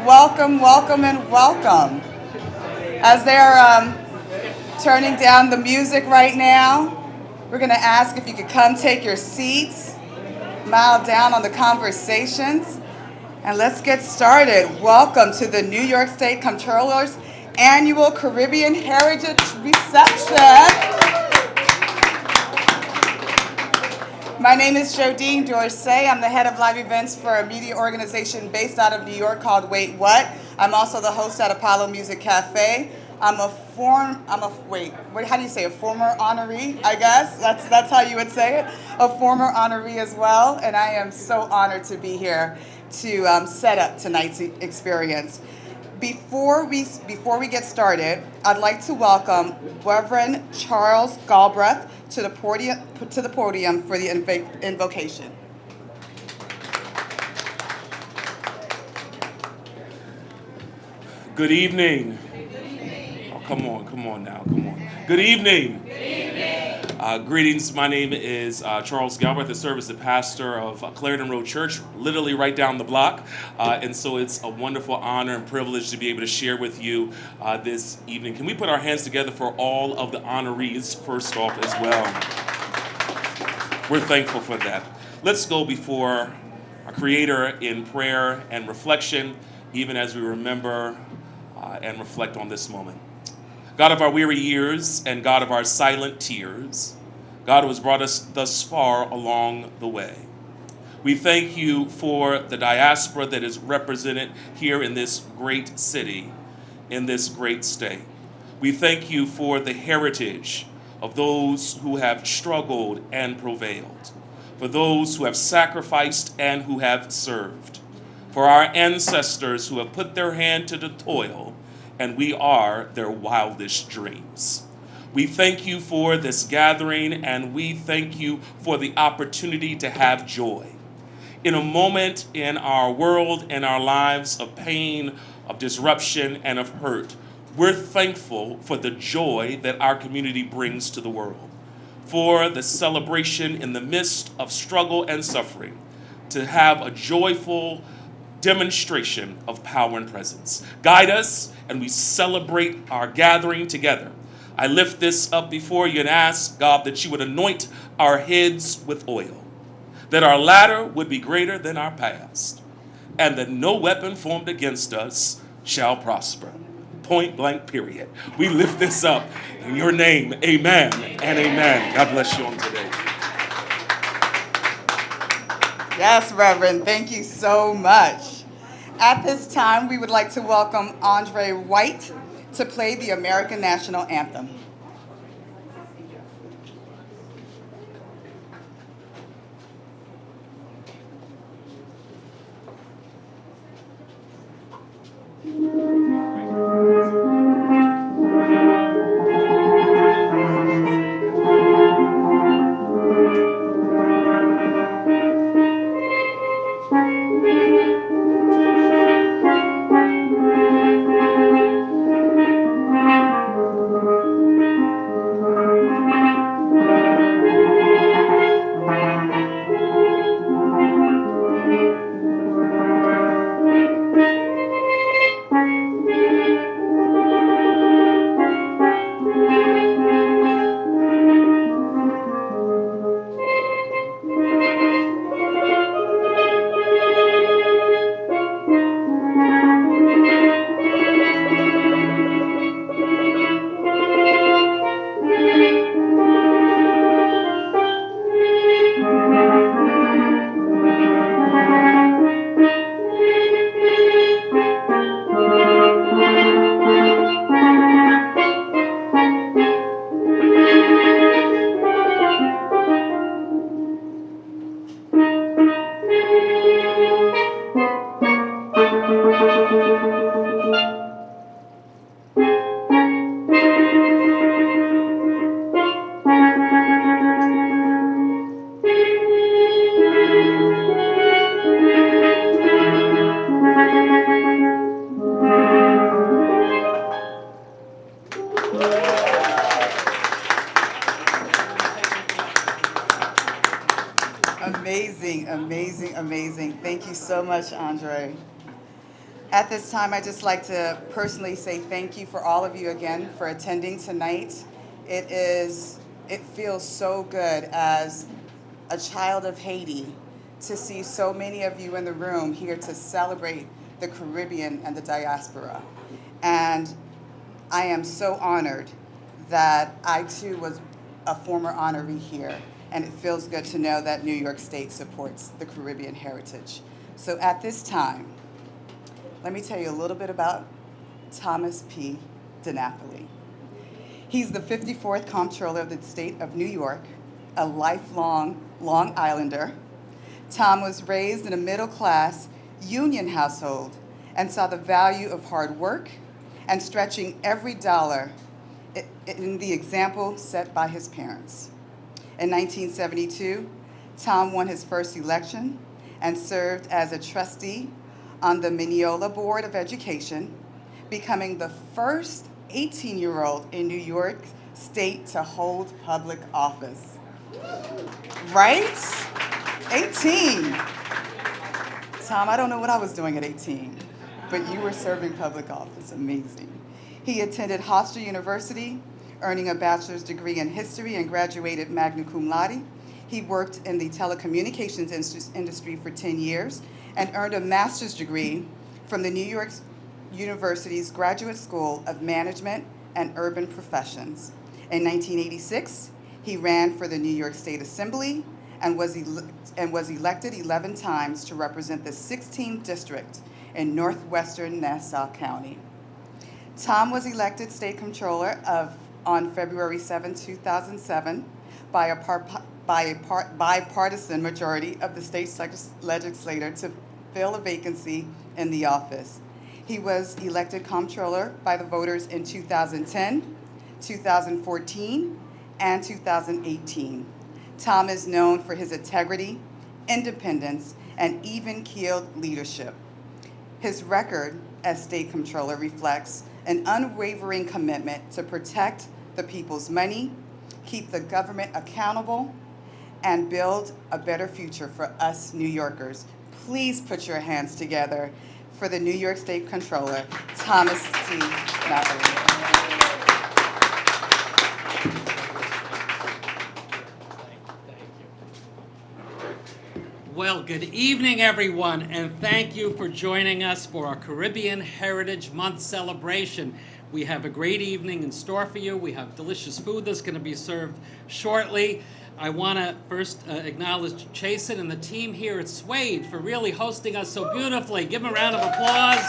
Welcome, welcome, and welcome. As they're turning down the music right now, we're going to ask if you could come take your seats, mile down on the conversations, and let's get started. Welcome to the New York State Comptroller's annual Caribbean Heritage Reception. My name is Jodine Dorsey. I'm the head of live events for a media organization based out of New York called Wait What. I'm also the host at Apollo Music Cafe. How do you say it? A former honoree, I guess. That's how you would say it. A former honoree as well. And I am so honored to be here to set up tonight's experience. Before we get started, I'd like to welcome Reverend Charles Galbraith to the podium for the invocation. Good evening. Oh, come on now. Good evening. Greetings. My name is Charles Galbraith. I serve as the pastor of Clarendon Road Church, literally right down the block. And so it's a wonderful honor and privilege to be able to share with you this evening. Can we put our hands together for all of the honorees first off as well? We're thankful for that. Let's go before our Creator in prayer and reflection, even as we remember and reflect on this moment. God of our weary years and God of our silent tears, God who has brought us thus far along the way. We thank you for the diaspora that is represented here in this great city, in this great state. We thank you for the heritage of those who have struggled and prevailed, for those who have sacrificed and who have served, for our ancestors who have put their hand to the toil, and we are their wildest dreams. We thank you for this gathering, and we thank you for the opportunity to have joy. In a moment in our world and our lives of pain, of disruption, and of hurt, we're thankful for the joy that our community brings to the world, for the celebration in the midst of struggle and suffering, to have a joyful demonstration of power and presence. Guide us, and we celebrate our gathering together. I lift this up before you and ask, God, that you would anoint our heads with oil, that our latter would be greater than our past, and that no weapon formed against us shall prosper. Point blank, period. We lift this up in your name. Amen and amen. God bless you on today. Yes, Reverend, thank you so much. At this time, we would like to welcome Andre White to play the American National Anthem. Amazing. Thank you so much, Andre. At this time, I'd just like to personally say thank you for all of you again for attending tonight. It feels so good as a child of Haiti to see so many of you in the room here to celebrate the Caribbean and the diaspora. And I am so honored that I too was a former honoree here, and it feels good to know that New York State supports the Caribbean heritage. So at this time, let me tell you a little bit about Thomas P. Dinapoli. He's the 54th Comptroller of the State of New York, a lifelong Long Islander. Tom was raised in a middle-class union household and saw the value of hard work and stretching every dollar in the example set by his parents. In 1972, Tom won his first election and served as a trustee on the Mineola Board of Education, becoming the first 18-year-old in New York State to hold public office. Right? 18. Tom, I don't know what I was doing at 18, but you were serving public office. Amazing. He attended Hofstra University, earning a bachelor's degree in history and graduated magna cum laude. He worked in the telecommunications industry for 10 years and earned a master's degree from the New York University's Graduate School of Management and Urban Professions. In 1986, he ran for the New York State Assembly and was elected 11 times to represent the 16th district in northwestern Nassau County. Tom was elected State Comptroller on February 7, 2007 by a bipartisan majority of the state legislature to fill a vacancy in the office. He was elected comptroller by the voters in 2010, 2014, and 2018. Tom is known for his integrity, independence, and even-keeled leadership. His record as state comptroller reflects an unwavering commitment to protect the people's money, keep the government accountable, and build a better future for us New Yorkers. Please put your hands together for the New York State Comptroller, Thomas T. Napoli. Well, good evening, everyone, and thank you for joining us for our Caribbean Heritage Month celebration. We have a great evening in store for you. We have delicious food that's going to be served shortly. I want to first acknowledge Chasen and the team here at Suede for really hosting us so beautifully. Give them a round of applause.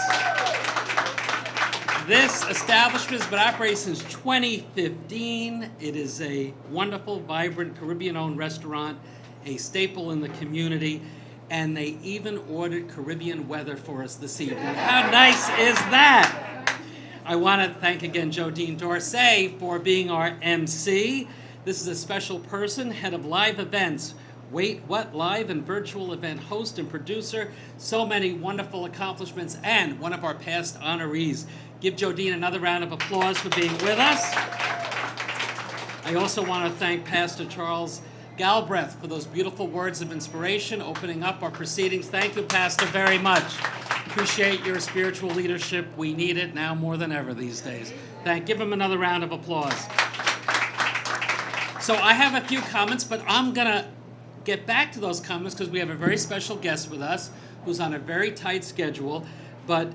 This establishment has been operating since 2015. It is a wonderful, vibrant, Caribbean-owned restaurant, a staple in the community, and they even ordered Caribbean weather for us this evening. How nice is that? I want to thank again Jodine Dorsey for being our MC. This is a special person, head of live events, Wait What live and virtual event host and producer, so many wonderful accomplishments, and one of our past honorees. Give Jodine another round of applause for being with us. I also want to thank Pastor Charles Galbraith for those beautiful words of inspiration, opening up our proceedings. Thank you, Pastor, very much. Appreciate your spiritual leadership. We need it now more than ever these days. Give him another round of applause. So I have a few comments, but I'm going to get back to those comments because we have a very special guest with us who's on a very tight schedule, but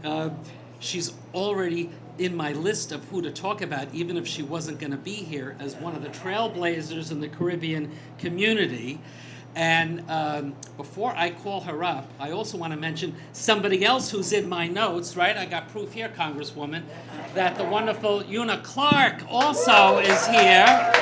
she's already in my list of who to talk about, even if she wasn't going to be here, as one of the trailblazers in the Caribbean community. And before I call her up, I also want to mention somebody else who's in my notes, right? I got proof here, Congresswoman, that the wonderful Una Clark also is here.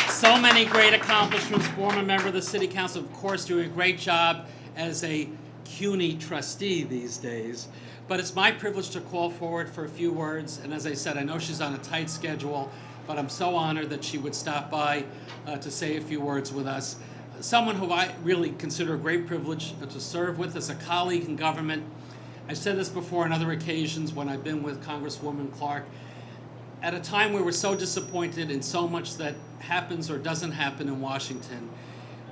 So many great accomplishments, former member of the City Council, of course, doing a great job as a CUNY trustee these days. But it's my privilege to call forward for a few words. And as I said, I know she's on a tight schedule, but I'm so honored that she would stop by to say a few words with us. Someone who I really consider a great privilege to serve with as a colleague in government. I've said this before on other occasions when I've been with Congresswoman Clark. At a time where we're so disappointed in so much that happens or doesn't happen in Washington,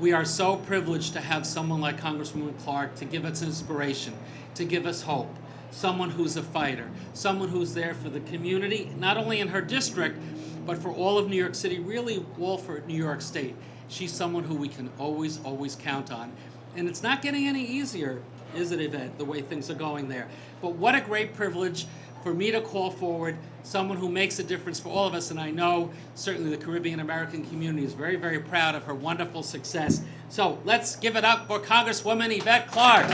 we are so privileged to have someone like Congresswoman Clark to give us inspiration, to give us hope, someone who's a fighter, someone who's there for the community, not only in her district, but for all of New York City, really all for New York State. She's someone who we can always, always count on. And it's not getting any easier, is it, Yvette, the way things are going there. But what a great privilege for me to call forward someone who makes a difference for all of us. And I know certainly the Caribbean American community is very, very proud of her wonderful success. So let's give it up for Congresswoman Yvette Clarke.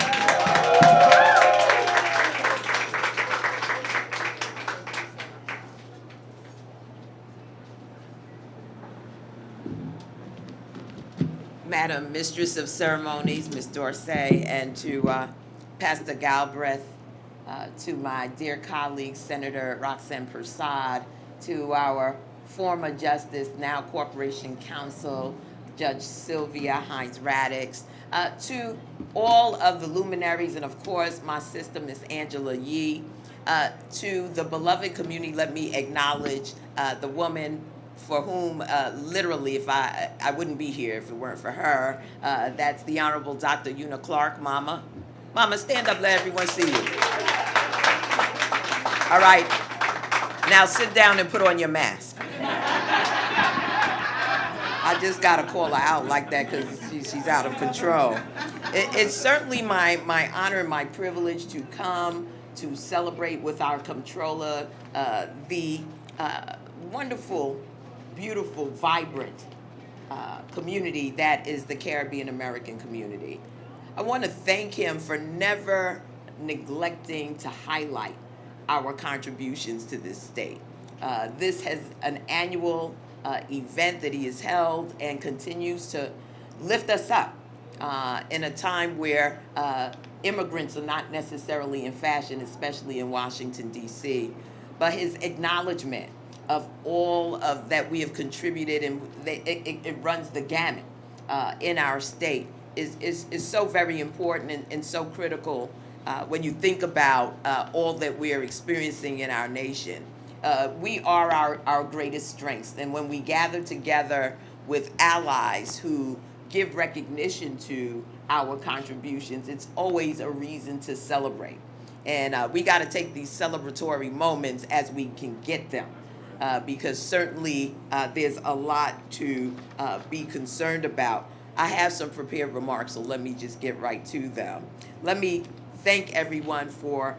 Madam Mistress of Ceremonies, Ms. Dorsey, and to Pastor Galbraith, to my dear colleague, Senator Roxanne Persaud, to our former Justice, now Corporation Counsel, Judge Sylvia Hines-Radix, to all of the luminaries, and of course, my sister, Ms. Angela Yee, to the beloved community, let me acknowledge the woman for whom literally, if I wouldn't be here if it weren't for her. That's the Honorable Dr. Una Clarke. Mama, stand up, let everyone see you. All right, now sit down and put on your mask. I just gotta call her out like that because she's out of control. It's certainly my honor and my privilege to come to celebrate with our comptroller the wonderful, beautiful, vibrant community that is the Caribbean American community. I want to thank him for never neglecting to highlight our contributions to this state. This has an annual event that he has held and continues to lift us up in a time where immigrants are not necessarily in fashion, especially in Washington, D.C., but his acknowledgement of all of that we have contributed, and it runs the gamut in our state, is so very important and so critical when you think about all that we are experiencing in our nation. We are our greatest strengths, and when we gather together with allies who give recognition to our contributions, it's always a reason to celebrate. And we got to take these celebratory moments as we can get them. Because certainly there's a lot to be concerned about. I have some prepared remarks, so let me just get right to them. Let me thank everyone for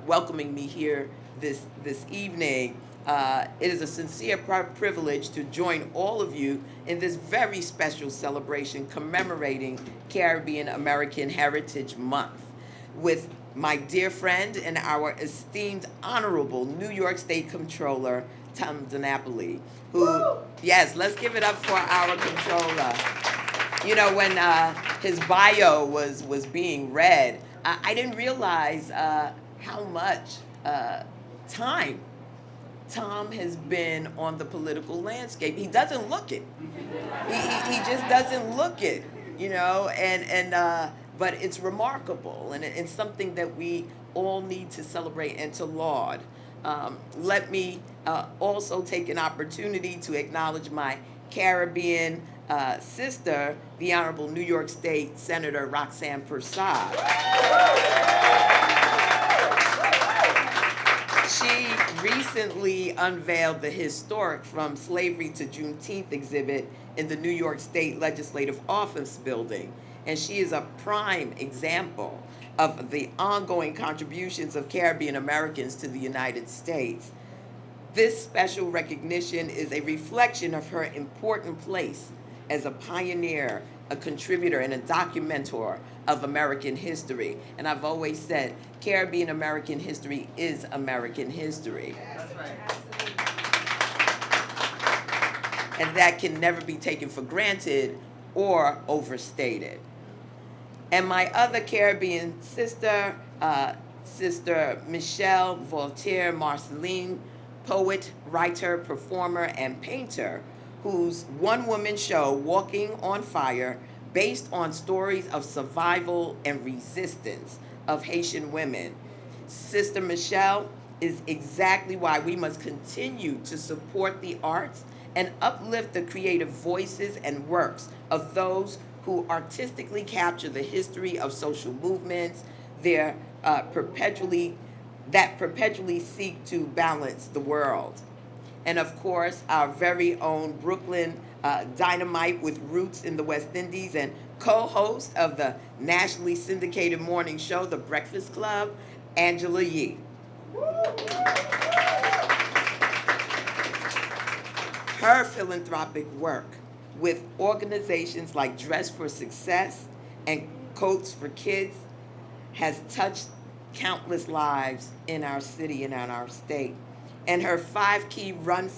welcoming me here this evening. It is a sincere privilege to join all of you in this very special celebration commemorating Caribbean American Heritage Month with my dear friend and our esteemed Honorable New York State Comptroller, P Dinapoli, who, yes, let's give it up for our comptroller. You know, when his bio was being read, I didn't realize how much time Tom has been on the political landscape. He doesn't look it. He just doesn't look it, you know, but it's remarkable, and it's something that we all need to celebrate and to laud. Let me also take an opportunity to acknowledge my Caribbean sister, the Honorable New York State Senator Roxanne Persaud. She recently unveiled the historic From Slavery to Juneteenth exhibit in the New York State Legislative Office building, and she is a prime example of the ongoing contributions of Caribbean Americans to the United States. This special recognition is a reflection of her important place as a pioneer, a contributor, and a documenter of American history. And I've always said, Caribbean American history is American history. That's right. And that can never be taken for granted or overstated. And my other Caribbean sister, Sister Michele Voltaire Marcelin, poet, writer, performer, and painter, whose one-woman show, Walking on Fire, based on stories of survival and resistance of Haitian women. Sister Michele is exactly why we must continue to support the arts and uplift the creative voices and works of those who artistically capture the history of social movements, their perpetually that perpetually seek to balance the world. And of course, our very own Brooklyn dynamite with roots in the West Indies and co-host of the nationally syndicated morning show, The Breakfast Club, Angela Yee. Her philanthropic work with organizations like Dress for Success and Coats for Kids has touched countless lives in our city and in our state. And her 5-key Run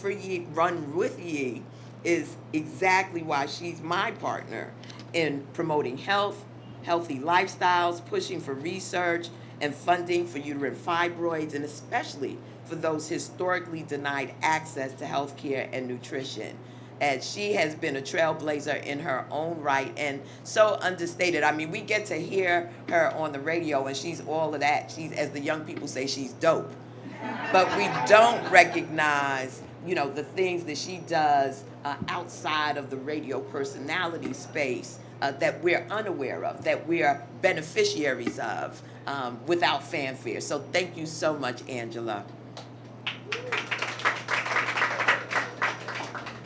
with Yee is exactly why she's my partner in promoting health, healthy lifestyles, pushing for research and funding for uterine fibroids, and especially for those historically denied access to health care and nutrition. And she has been a trailblazer in her own right and so understated. I mean, we get to hear her on the radio and she's all of that. She's, as the young people say, she's dope. But we don't recognize, the things that she does outside of the radio personality space that we're unaware of, that we're beneficiaries of without fanfare. So thank you so much, Angela.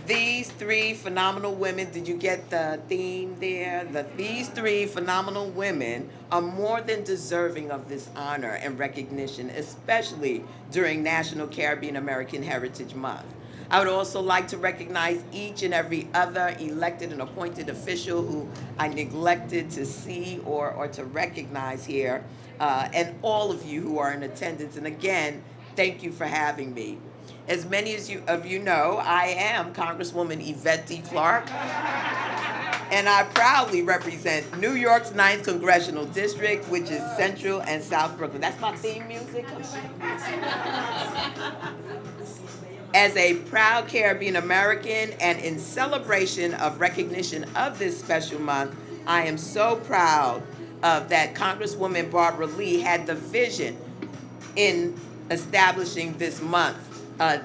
These three phenomenal women, did you get the theme there? These three phenomenal women are more than deserving of this honor and recognition, especially during National Caribbean American Heritage Month. I would also like to recognize each and every other elected and appointed official who I neglected to see or to recognize here, and all of you who are in attendance. And again, thank you for having me. As many of you know, I am Congresswoman Yvette D. Clarke, and I proudly represent New York's 9th Congressional District, which is Central and South Brooklyn. That's my theme music. As a proud Caribbean American and in celebration of recognition of this special month, I am so proud that Congresswoman Barbara Lee had the vision in establishing this month.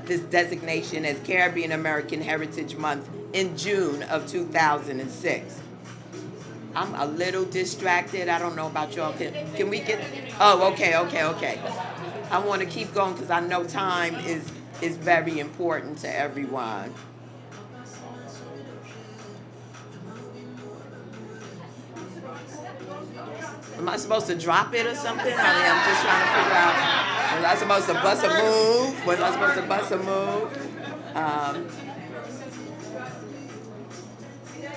This designation as Caribbean American Heritage Month in June of 2006. I'm a little distracted. I don't know about y'all. Can we get? Oh, okay. I want to keep going because I know time is very important to everyone. Am I supposed to drop it or something? I'm just trying to figure out. Was I supposed to bust a move? Was I supposed to bust a move?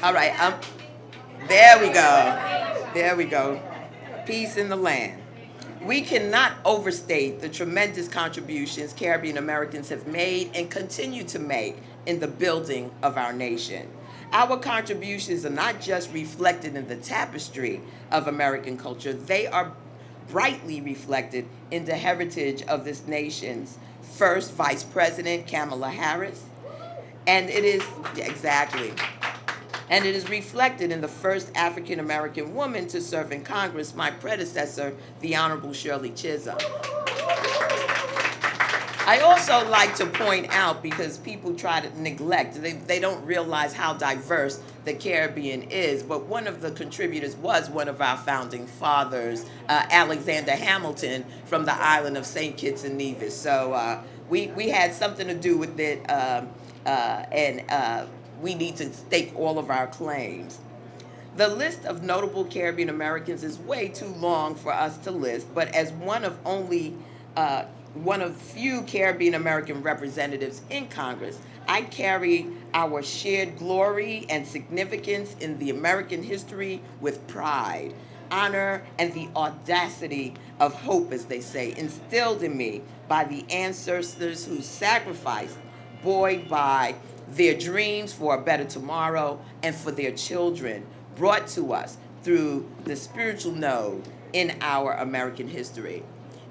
All right. There we go. Peace in the land. We cannot overstate the tremendous contributions Caribbean Americans have made and continue to make in the building of our nation. Our contributions are not just reflected in the tapestry of American culture, they are brightly reflected in the heritage of this nation's first Vice President, Kamala Harris. And it is, exactly. And it is reflected in the first African American woman to serve in Congress, my predecessor, the Honorable Shirley Chisholm. I also like to point out, because people try to neglect, they don't realize how diverse the Caribbean is, but one of the contributors was one of our founding fathers, Alexander Hamilton, from the island of St. Kitts and Nevis. So we had something to do with it, and we need to stake all of our claims. The list of notable Caribbean Americans is way too long for us to list, but as one of few Caribbean American representatives in Congress, I carry our shared glory and significance in the American history with pride, honor, and the audacity of hope, as they say, instilled in me by the ancestors who sacrificed, buoyed by their dreams for a better tomorrow and for their children, brought to us through the spiritual node in our American history.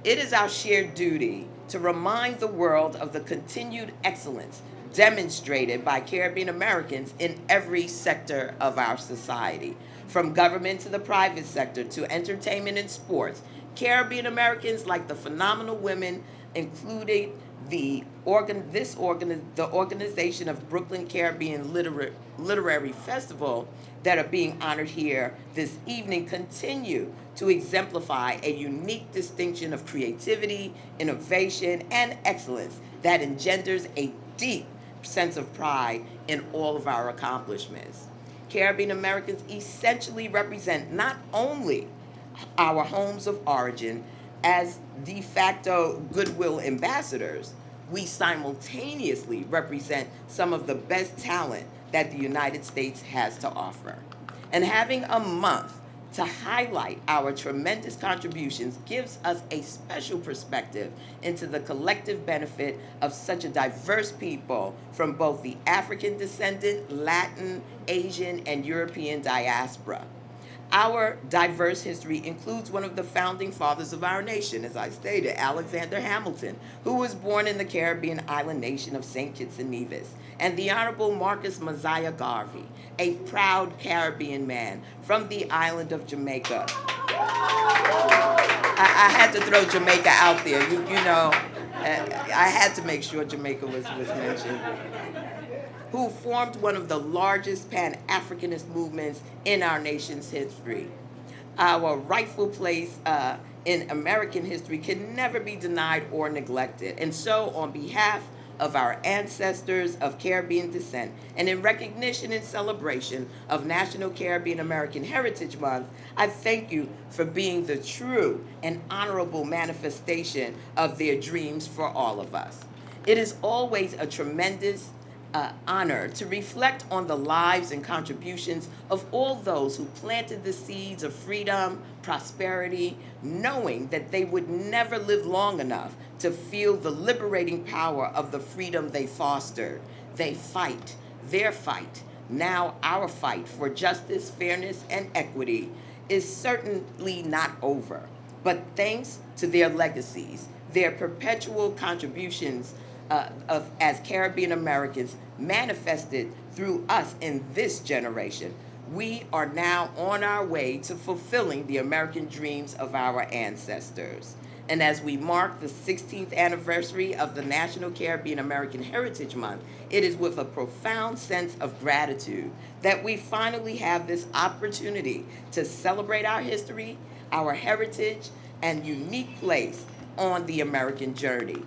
It is our shared duty to remind the world of the continued excellence demonstrated by Caribbean Americans in every sector of our society. From government to the private sector to entertainment and sports, Caribbean Americans, like the phenomenal women, including the organization of Brooklyn Caribbean Literary Festival that are being honored here this evening, continue to exemplify a unique distinction of creativity, innovation, and excellence that engenders a deep sense of pride in all of our accomplishments. Caribbean Americans essentially represent not only our homes of origin as de facto goodwill ambassadors, we simultaneously represent some of the best talent that the United States has to offer. And having a month to highlight our tremendous contributions gives us a special perspective into the collective benefit of such a diverse people from both the African descendant, Latin, Asian, and European diaspora. Our diverse history includes one of the founding fathers of our nation, as I stated, Alexander Hamilton, who was born in the Caribbean island nation of St. Kitts and Nevis, and the Honorable Marcus Mosiah Garvey, a proud Caribbean man from the island of Jamaica. I had to throw Jamaica out there. I had to make sure Jamaica was mentioned. Who formed one of the largest Pan-Africanist movements in our nation's history. Our rightful place in American history can never be denied or neglected. And so, on behalf of our ancestors of Caribbean descent, and in recognition and celebration of National Caribbean American Heritage Month, I thank you for being the true and honorable manifestation of their dreams for all of us. It is always a tremendous honor to reflect on the lives and contributions of all those who planted the seeds of freedom, prosperity, knowing that they would never live long enough to feel the liberating power of the freedom they fostered. They fight, their fight, now our fight for justice, fairness, and equity is certainly not over. But thanks to their legacies, their perpetual contributions as Caribbean Americans manifested through us in this generation, we are now on our way to fulfilling the American dreams of our ancestors. And as we mark the 16th anniversary of the National Caribbean American Heritage Month, it is with a profound sense of gratitude that we finally have this opportunity to celebrate our history, our heritage, and unique place on the American journey.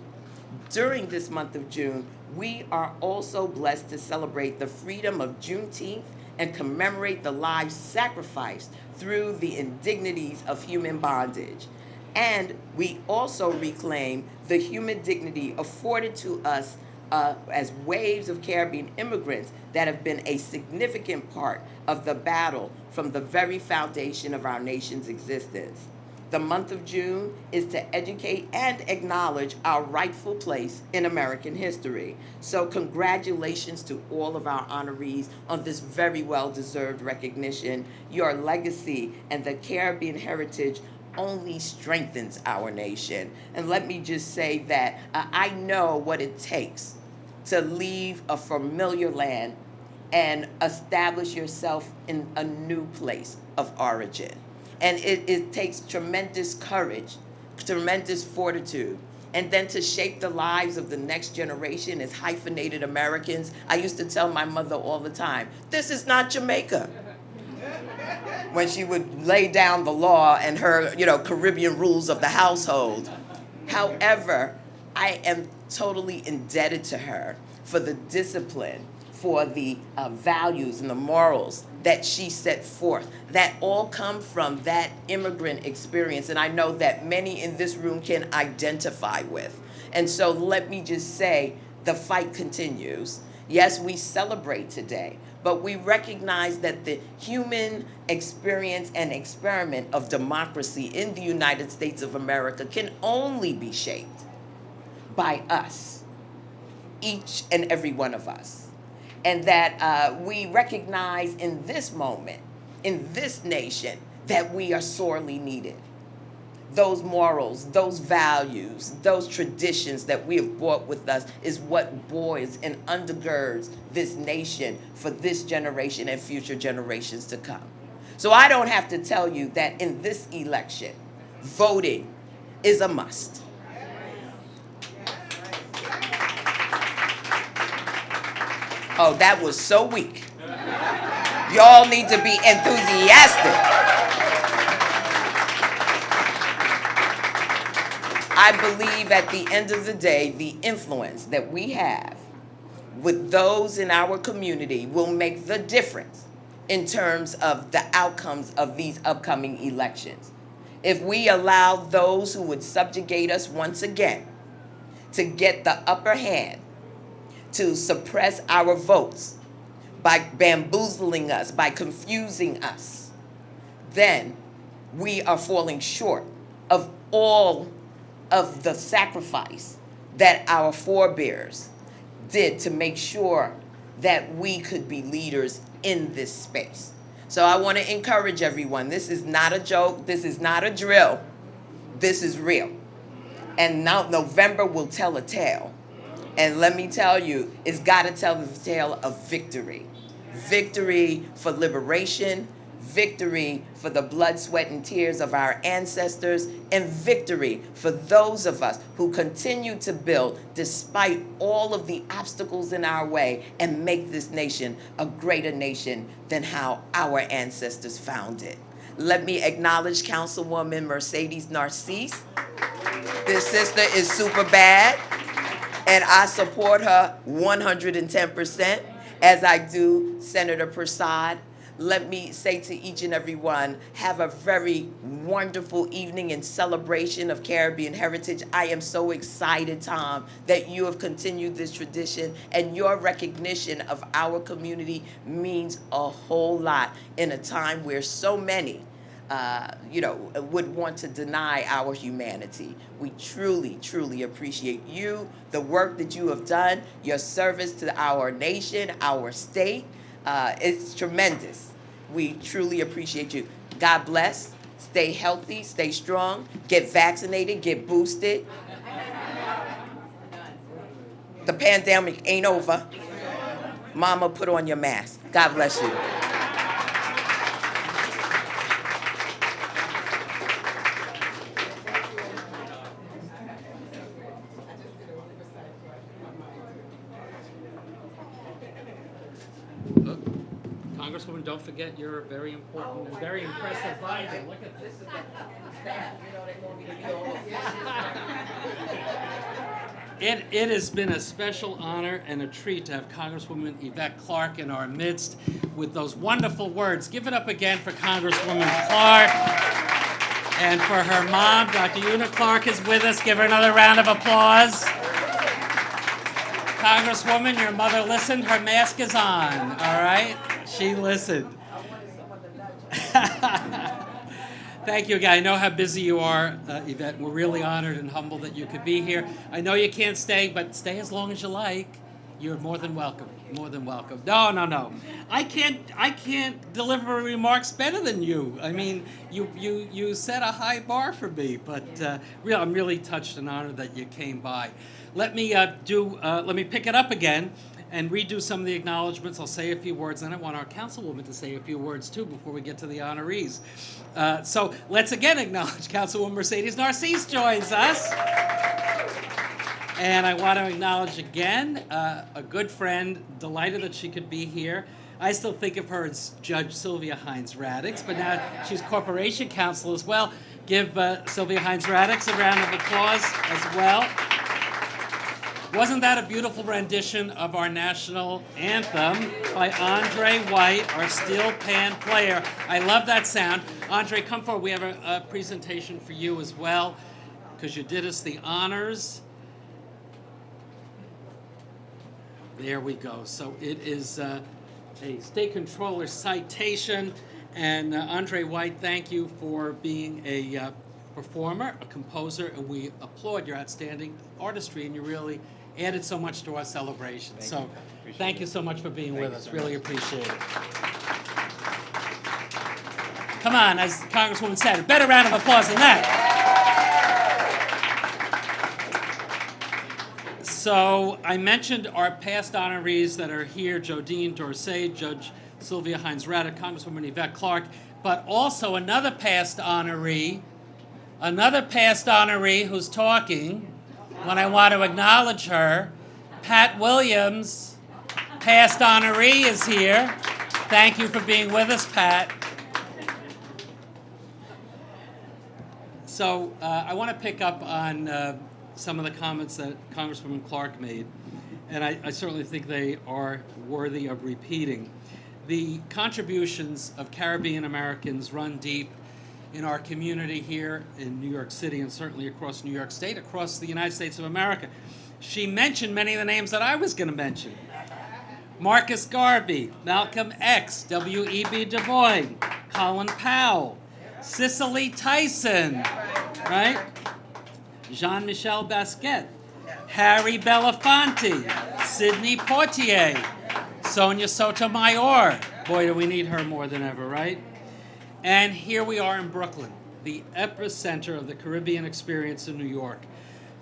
During this month of June, we are also blessed to celebrate the freedom of Juneteenth and commemorate the lives sacrificed through the indignities of human bondage. And we also reclaim the human dignity afforded to us as waves of Caribbean immigrants that have been a significant part of the battle from the very foundation of our nation's existence. The month of June is to educate and acknowledge our rightful place in American history. So congratulations to all of our honorees on this very well-deserved recognition. Your legacy and the Caribbean heritage only strengthens our nation. And let me just say that I know what it takes to leave a familiar land and establish yourself in a new place of origin. And it takes tremendous courage, tremendous fortitude, and then to shape the lives of the next generation as hyphenated Americans. I used to tell my mother all the time, this is not Jamaica. When she would lay down the law and her, Caribbean rules of the household. However, I am totally indebted to her for the discipline, for the values and the morals that she set forth, that all come from that immigrant experience. And I know that many in this room can identify with. And so let me just say, the fight continues. Yes, we celebrate today, but we recognize that the human experience and experiment of democracy in the United States of America can only be shaped by us, each and every one of us. And that we recognize in this moment, in this nation, that we are sorely needed. Those morals, those values, those traditions that we have brought with us is what buoys and undergirds this nation for this generation and future generations to come. So I don't have to tell you that in this election, voting is a must. Oh, that was so weak. Y'all need to be enthusiastic. I believe at the end of the day, the influence that we have with those in our community will make the difference in terms of the outcomes of these upcoming elections. If we allow those who would subjugate us once again to get the upper hand, to suppress our votes by bamboozling us, by confusing us, then we are falling short of all of the sacrifice that our forebears did to make sure that we could be leaders in this space. So I want to encourage everyone. This is not a joke. This is not a drill. This is real. And now November will tell a tale. And let me tell you, it's got to tell the tale of victory. Victory for liberation, victory for the blood, sweat, and tears of our ancestors, and victory for those of us who continue to build despite all of the obstacles in our way and make this nation a greater nation than how our ancestors found it. Let me acknowledge Councilwoman Mercedes Narcisse. This sister is super bad, and I support her 110%, as I do Senator Prasad. Let me say to each and every one, have a very wonderful evening in celebration of Caribbean heritage. I am so excited, Tom, that you have continued this tradition, and your recognition of our community means a whole lot in a time where so many would want to deny our humanity. We truly, truly appreciate you, the work that you have done, your service to our nation, our state. It's tremendous. We truly appreciate you. God bless. Stay healthy, stay strong, get vaccinated, get boosted. The pandemic ain't over. Mama, put on your mask. God bless you. Congresswoman, don't forget you're a very important and very impressive rider. Look at this. It has been a special honor and a treat to have Congresswoman Yvette Clarke in our midst with those wonderful words. Give it up again for Congresswoman Clarke. And for her mom, Dr. Una Clarke is with us. Give her another round of applause. Congresswoman, your mother listened. Her mask is on, all right? She listened. Thank you again. I know how busy you are, Yvette. We're really honored and humbled that you could be here. I know you can't stay, but stay as long as you like. You're more than welcome. More than welcome. No. I can't deliver remarks better than you. I mean, you set a high bar for me, but I'm really touched and honored that you came by. Let me pick it up again and redo some of the acknowledgments. I'll say a few words, and I want our councilwoman to say a few words too before we get to the honorees. So let's again acknowledge Councilwoman Mercedes Narcisse joins us. And I want to acknowledge again a good friend, delighted that she could be here. I still think of her as Judge Sylvia Hines Radix, but now she's Corporation Counsel as well. Give Sylvia Hines Radix a round of applause as well. Wasn't that a beautiful rendition of our national anthem by Andre White, our steel pan player? I love that sound. Andre, come forward. We have a presentation for you as well, because you did us the honors. There we go. So it is a state controller citation. And Andre White, thank you for being a performer, a composer, and we applaud your outstanding artistry, and you really added so much to our celebration. Thank you so much for being with us. Really appreciate it. Come on, as the Congresswoman said, a better round of applause than that. So I mentioned our past honorees that are here, Jodine Dorsey, Judge Sylvia Hines Radix, Congresswoman Yvette Clarke, but also another past honoree who's talking when I want to acknowledge her. Pat Williams, past honoree, is here. Thank you for being with us, Pat. So I want to pick up on some of the comments that Congresswoman Clark made, and I certainly think they are worthy of repeating. The contributions of Caribbean Americans run deep in our community here in New York City and certainly across New York State, across the United States of America. She mentioned many of the names that I was going to mention. Marcus Garvey, Malcolm X, W.E.B. Du Bois, Colin Powell, Cicely Tyson, right? Jean-Michel Basquiat, Harry Belafonte, Sidney Poitier, Sonia Sotomayor. Boy, do we need her more than ever, right? And here we are in Brooklyn, the epicenter of the Caribbean experience in New York.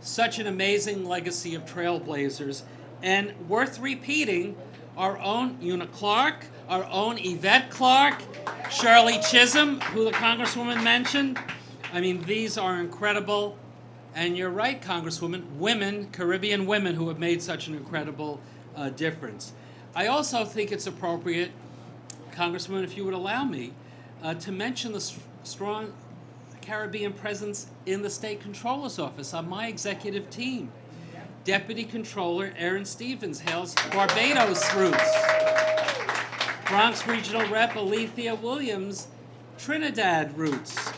Such an amazing legacy of trailblazers, and worth repeating, our own Una Clark, our own Yvette Clark, Shirley Chisholm, who the Congresswoman mentioned. I mean, these are incredible. And you're right, Congresswoman, women, Caribbean women who have made such an incredible difference. I also think it's appropriate, Congresswoman, if you would allow me, to mention the strong Caribbean presence in the State Controller's Office on my executive team. Deputy Controller Erin Stevens hails Barbados roots. Bronx Regional Rep Alethea Williams, Trinidad roots.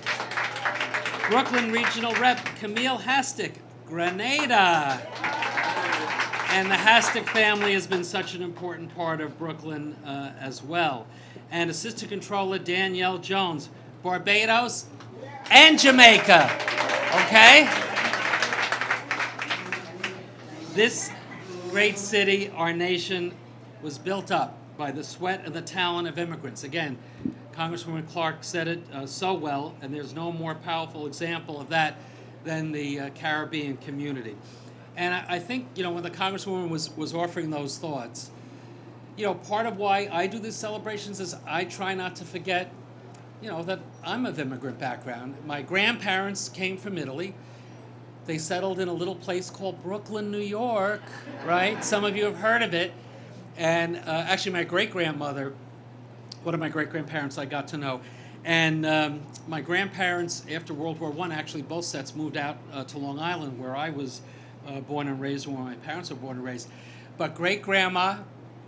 Brooklyn Regional Rep Camille Hastick, Grenada. And the Hastick family has been such an important part of Brooklyn as well. And Assistant Controller Danielle Jones, Barbados and Jamaica. Okay? This great city, our nation, was built up by the sweat and the talent of immigrants. Again, Congresswoman Clark said it so well, and there's no more powerful example of that than the Caribbean community. And I think, when the Congresswoman was offering those thoughts, part of why I do these celebrations is I try not to forget, that I'm of immigrant background. My grandparents came from Italy. They settled in a little place called Brooklyn, New York, right? Some of you have heard of it. And actually, my great-grandmother, one of my great-grandparents I got to know, and my grandparents, after World War I, actually both sets moved out to Long Island, where I was born and raised, where my parents were born and raised. But great-grandma,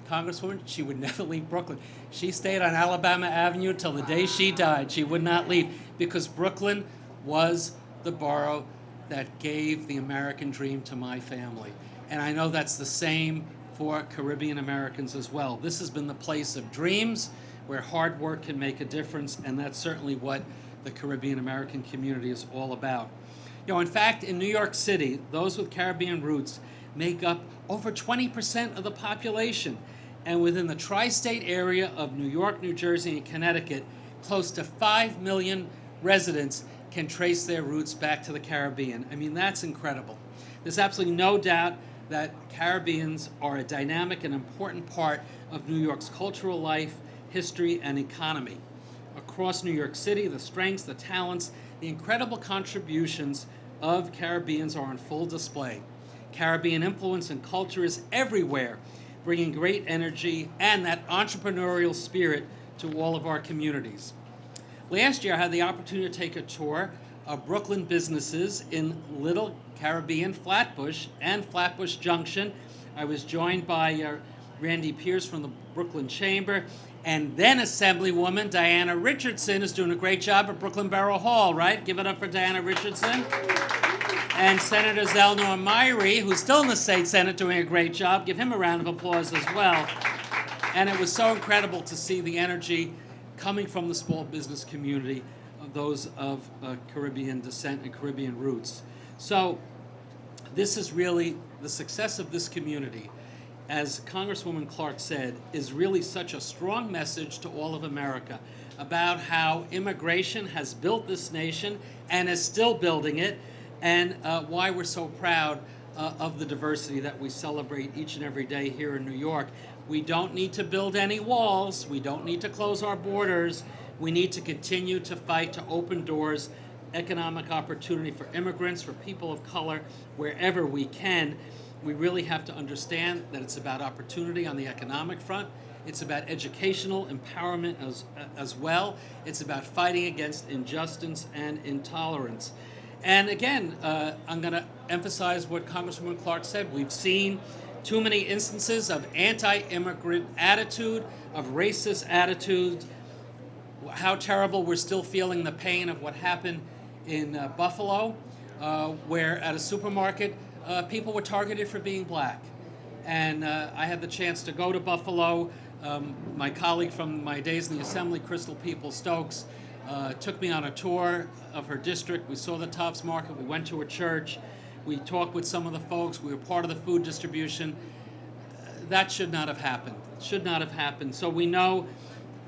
Congresswoman, she would never leave Brooklyn. She stayed on Alabama Avenue till the day she died. She would not leave because Brooklyn was the borough that gave the American dream to my family. And I know that's the same for Caribbean Americans as well. This has been the place of dreams where hard work can make a difference, and that's certainly what the Caribbean American community is all about. In fact, in New York City, those with Caribbean roots make up over 20% of the population. And within the tri-state area of New York, New Jersey, and Connecticut, close to 5 million residents can trace their roots back to the Caribbean. I mean, that's incredible. There's absolutely no doubt that Caribbeans are a dynamic and important part of New York's cultural life, history, and economy. Across New York City, the strengths, the talents, the incredible contributions of Caribbeans are on full display. Caribbean influence and culture is everywhere, bringing great energy and that entrepreneurial spirit to all of our communities. Last year, I had the opportunity to take a tour of Brooklyn businesses in Little Caribbean, Flatbush, and Flatbush Junction. I was joined by Randy Pierce from the Brooklyn Chamber, and then Assemblywoman Diana Richardson is doing a great job at Brooklyn Borough Hall, right? Give it up for Diana Richardson. And Senator Zelnor Myrie, who's still in the state Senate, doing a great job. Give him a round of applause as well. And it was so incredible to see the energy coming from the small business community, those of Caribbean descent and Caribbean roots. So this is really the success of this community, as Congresswoman Clark said, is really such a strong message to all of America about how immigration has built this nation and is still building it, and why we're so proud of the diversity that we celebrate each and every day here in New York. We don't need to build any walls. We don't need to close our borders. We need to continue to fight to open doors, economic opportunity for immigrants, for people of color, wherever we can. We really have to understand that it's about opportunity on the economic front. It's about educational empowerment as well. It's about fighting against injustice and intolerance. And again, I'm going to emphasize what Congresswoman Clark said. We've seen too many instances of anti-immigrant attitude, of racist attitudes. How terrible we're still feeling the pain of what happened in Buffalo, where at a supermarket, people were targeted for being black. And I had the chance to go to Buffalo. My colleague from my days in the Assembly, Crystal People-Stokes, took me on a tour of her district. We saw the Tops Market. We went to her church. We talked with some of the folks. We were part of the food distribution. That should not have happened. Should not have happened. So we know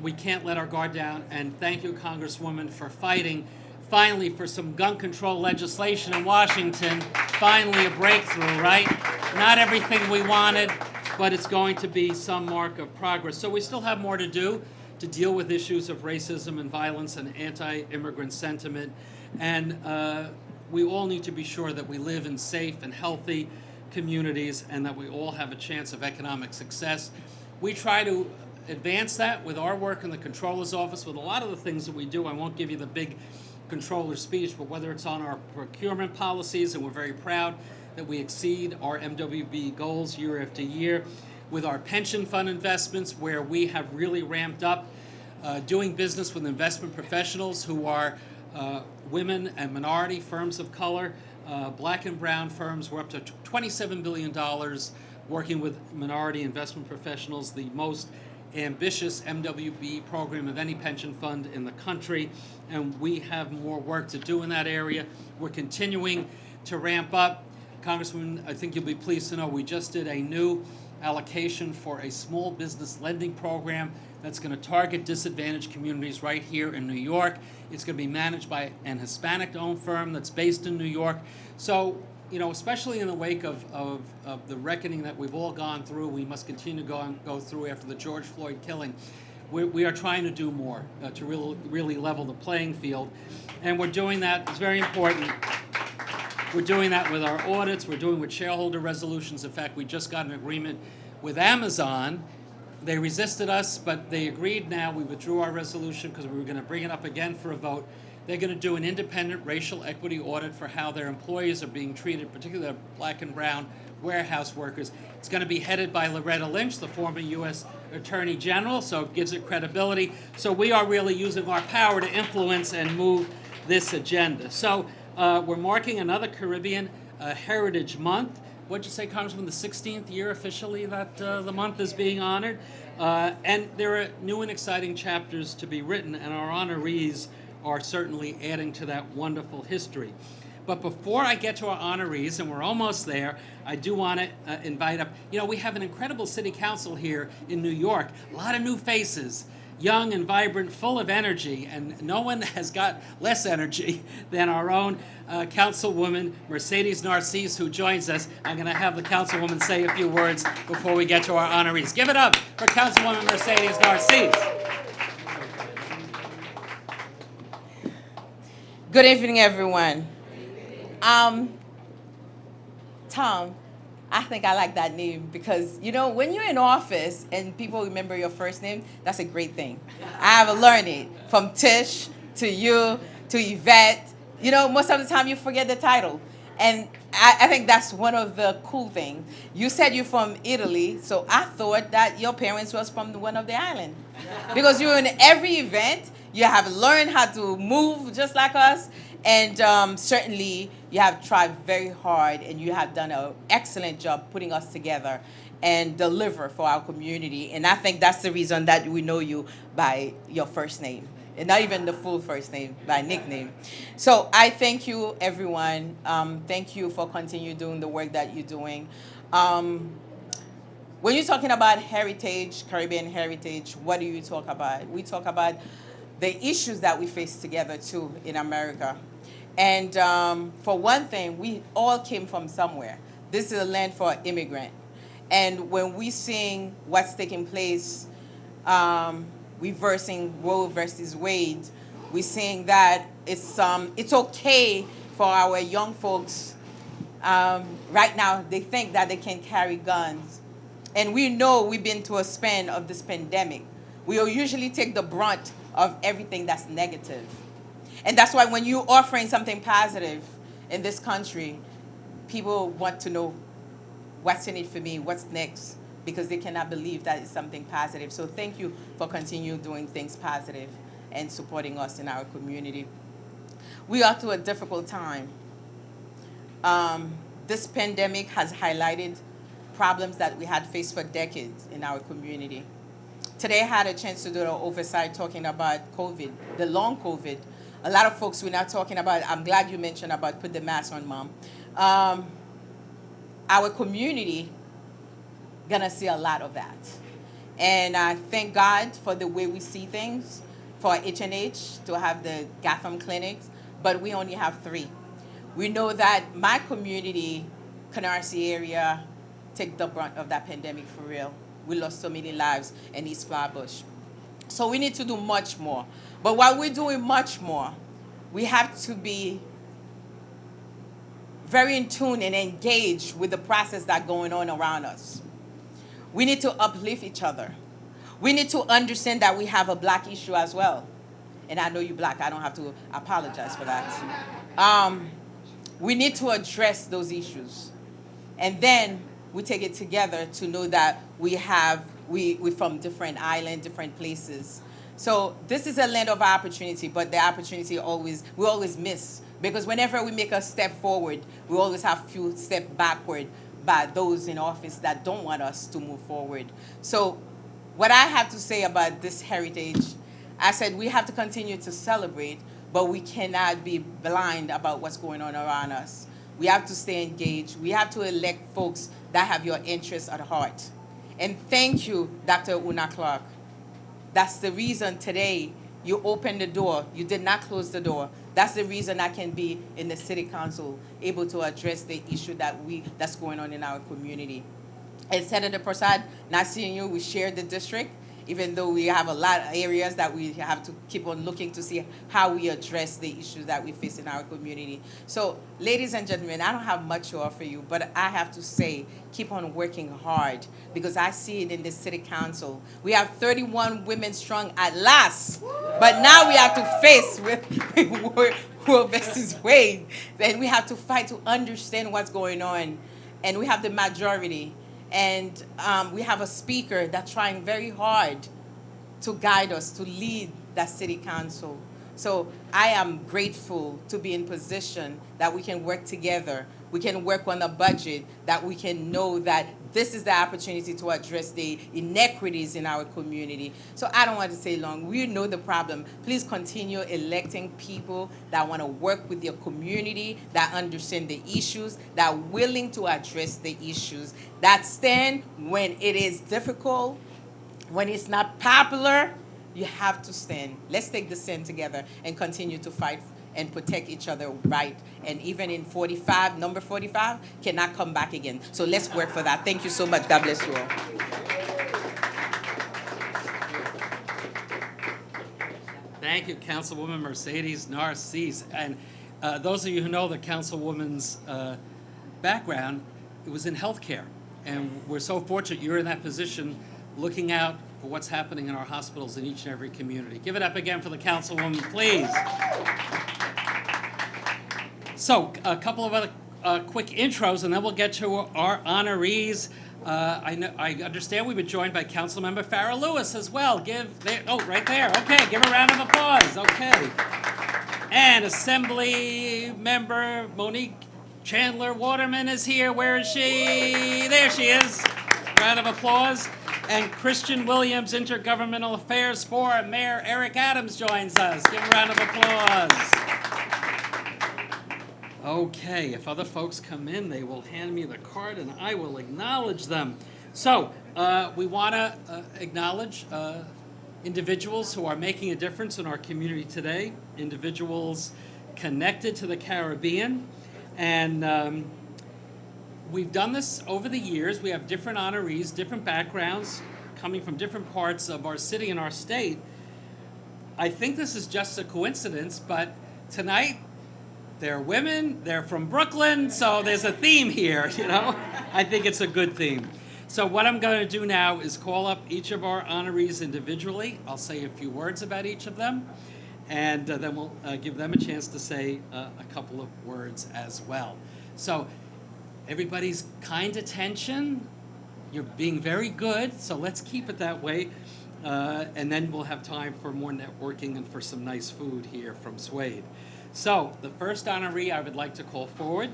we can't let our guard down. And thank you, Congresswoman, for fighting finally for some gun control legislation in Washington. Finally a breakthrough, right? Not everything we wanted, but it's going to be some mark of progress. So we still have more to do to deal with issues of racism and violence and anti-immigrant sentiment. And we all need to be sure that we live in safe and healthy communities and that we all have a chance of economic success. We try to advance that with our work in the Comptroller's Office, with a lot of the things that we do. I won't give you the big Comptroller speech, but whether it's on our procurement policies, and we're very proud that we exceed our MWB goals year after year, with our pension fund investments, where we have really ramped up doing business with investment professionals who are women and minority firms of color, black and brown firms. We're up to $27 billion working with minority investment professionals, the most ambitious MWB program of any pension fund in the country, and we have more work to do in that area. We're continuing to ramp up. Congresswoman, I think you'll be pleased to know we just did a new allocation for a small business lending program that's going to target disadvantaged communities right here in New York. It's going to be managed by an Hispanic-owned firm that's based in New York. So, you know, especially in the wake of the reckoning that we've all gone through, we must continue to go through after the George Floyd killing. We are trying to do more to really level the playing field. And we're doing that. It's very important. We're doing that with our audits. We're doing with shareholder resolutions. In fact, we just got an agreement with Amazon. They resisted us, but they agreed now. We withdrew our resolution because we were going to bring it up again for a vote. They're going to do an independent racial equity audit for how their employees are being treated, particularly their black and brown warehouse workers. It's going to be headed by Loretta Lynch, the former U.S. Attorney General, so it gives it credibility. So we are really using our power to influence and move this agenda. So we're marking another Caribbean Heritage Month. What'd you say, Congressman? The 16th year officially that the month is being honored. And there are new and exciting chapters to be written, and our honorees are certainly adding to that wonderful history. But before I get to our honorees, and we're almost there, I do want to invite up, you know, we have an incredible city council here in New York, a lot of new faces, young and vibrant, full of energy, and no one has got less energy than our own Councilwoman Mercedes Narcisse, who joins us. I'm going to have the Councilwoman say a few words before we get to our honorees. Give it up for Councilwoman Mercedes Narcisse. Good evening, everyone. Tom, I think I like that name because, you know, when you're in office and people remember your first name, that's a great thing. I have learned it from Tish to you to Yvette. You know, most of the time you forget the title. And I think that's one of the cool things. You said you're from Italy, so I thought that your parents was from one of the islands. Because you're in every event, you have learned how to move just like us, and certainly you have tried very hard, and you have done an excellent job putting us together and deliver for our community. And I think that's the reason that we know you by your first name, and not even the full first name, by nickname. So I thank you, everyone. Thank you for continuing doing the work that you're doing. When you're talking about heritage, Caribbean heritage, what do you talk about? We talk about the issues that we face together, too, in America. And for one thing, we all came from somewhere. This is a land for immigrants. And when we sing what's taking place, reversing Roe versus Wade, we sing that it's okay for our young folks. Right now, they think that they can carry guns. And we know we've been to a span of this pandemic. We will usually take the brunt of everything that's negative. And that's why when you're offering something positive, in this country, people want to know what's in it for me, what's next, because they cannot believe that it's something positive. So thank you for continuing doing things positive and supporting us in our community. We are through a difficult time. This pandemic has highlighted problems that we had faced for decades in our community. Today I had a chance to do the oversight talking about COVID, the long COVID. A lot of folks were not talking about, I'm glad you mentioned about put the mask on, Mom. Our community gonna see a lot of that. And I thank God for the way we see things, for H&H to have the Gotham clinics, but we only have 3. We know that my community, Canarsie area, take the brunt of that pandemic for real. We lost so many lives in East Flatbush. So we need to do much more. But while we're doing much more, we have to be very in tune and engaged with the process that's going on around us. We need to uplift each other. We need to understand that we have a Black issue as well. And I know you're Black, I don't have to apologize for that. We need to address those issues. And then we take it together to know that we're from different islands, different places. So this is a land of opportunity, but the opportunity we always miss. Because whenever we make a step forward, we always have a few steps backward by those in office that don't want us to move forward. So what I have to say about this heritage, I said we have to continue to celebrate, but we cannot be blind about what's going on around us. We have to stay engaged. We have to elect folks that have your interests at heart. And thank you, Dr. Una Clark. That's the reason today you opened the door. You did not close the door. That's the reason I can be in the city council, able to address the issue that's going on in our community. And Senator Prasad, not seeing you, we share the district, even though we have a lot of areas that we have to keep on looking to see how we address the issues that we face in our community. So, ladies and gentlemen, I don't have much to offer you, but I have to say, keep on working hard, because I see it in the city council. We have 31 women strong at last, but now we have to face with Roe versus Wade. Then we have to fight to understand what's going on, and we have the majority. And we have a speaker that's trying very hard to guide us, to lead that city council. So I am grateful to be in position that we can work together. We can work on a budget, that we can know that this is the opportunity to address the inequities in our community. So I don't want to say long. We know the problem. Please continue electing people that want to work with your community, that understand the issues, that are willing to address the issues, that stand when it is difficult, when it's not popular. You have to stand. Let's take the stand together and continue to fight and protect each other right. And even in 45, number 45, cannot come back again. So let's work for that. Thank you so much. God bless you all. Thank you, Councilwoman Mercedes Narcisse. And those of you who know the Councilwoman's background, it was in healthcare. And we're so fortunate you're in that position looking out for what's happening in our hospitals in each and every community. Give it up again for the Councilwoman, please. So, a couple of other quick intros, and then we'll get to our honorees. I understand we've been joined by Councilmember Farrah Lewis as well. Right there. Okay, give a round of applause. Okay. And Assembly Member Monique Chandler Waterman is here. Where is she? There she is. Round of applause. And Christian Williams, Intergovernmental Affairs for Mayor Eric Adams joins us. Give a round of applause. Okay, if other folks come in, they will hand me the card and I will acknowledge them. So, we want to acknowledge individuals who are making a difference in our community today, individuals connected to the Caribbean. And we've done this over the years. We have different honorees, different backgrounds, coming from different parts of our city and our state. I think this is just a coincidence, but tonight, they're women, they're from Brooklyn, so there's a theme here, you know? I think it's a good theme. So what I'm going to do now is call up each of our honorees individually. I'll say a few words about each of them. and then we'll give them a chance to say a couple of words as well. So everybody's kind attention. You're being very good, so let's keep it that way. And then we'll have time for more networking and for some nice food here from Suede. So the first honoree I would like to call forward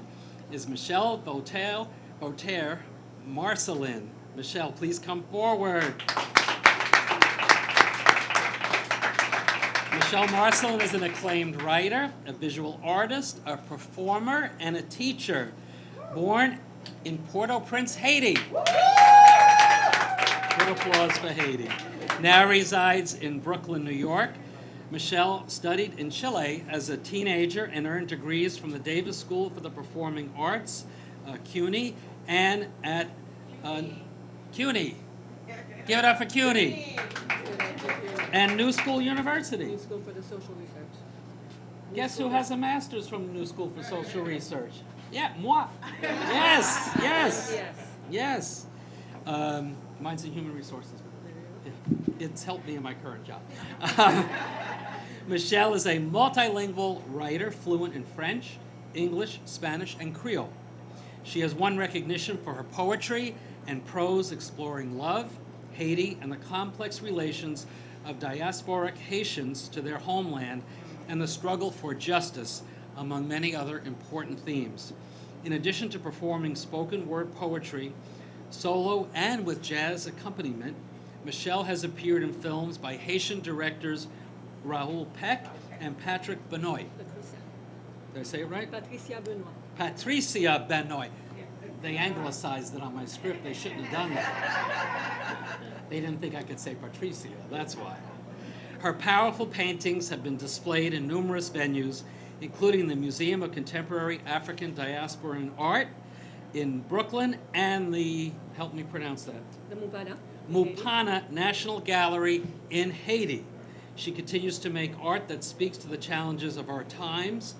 is Michele Voltaire Marcelin. Michele, please come forward. Michele Marcelin is an acclaimed writer, a visual artist, a performer, and a teacher. Born in Port-au-Prince, Haiti. Good applause for Haiti. Now resides in Brooklyn, New York. Michele studied in Chile as a teenager and earned degrees from the Davis School for the Performing Arts, CUNY, and at CUNY. Give it up for CUNY. And New School University. New School for the Social Research. Guess who has a master's from the New School for Social Research? Yeah, moi. Yes, yes, yes. Mine's in human resources. Yeah, it's helped me in my current job. Michele is a multilingual writer, fluent in French, English, Spanish, and Creole. She has won recognition for her poetry and prose exploring love, Haiti, and the complex relations of diasporic Haitians to their homeland and the struggle for justice, among many other important themes. In addition to performing spoken word poetry, solo and with jazz accompaniment, Michele has appeared in films by Haitian directors Raoul Peck and Patrick Benoit. Did I say it right? Patricia Benoit. Patricia Benoit. They anglicized it on my script. They shouldn't have done that. They didn't think I could say Patricia, that's why. Her powerful paintings have been displayed in numerous venues, including the Museum of Contemporary African Diasporan Art in Brooklyn and the, help me pronounce that, The Mupana. Mupana National Gallery in Haiti. She continues to make art that speaks to the challenges of our times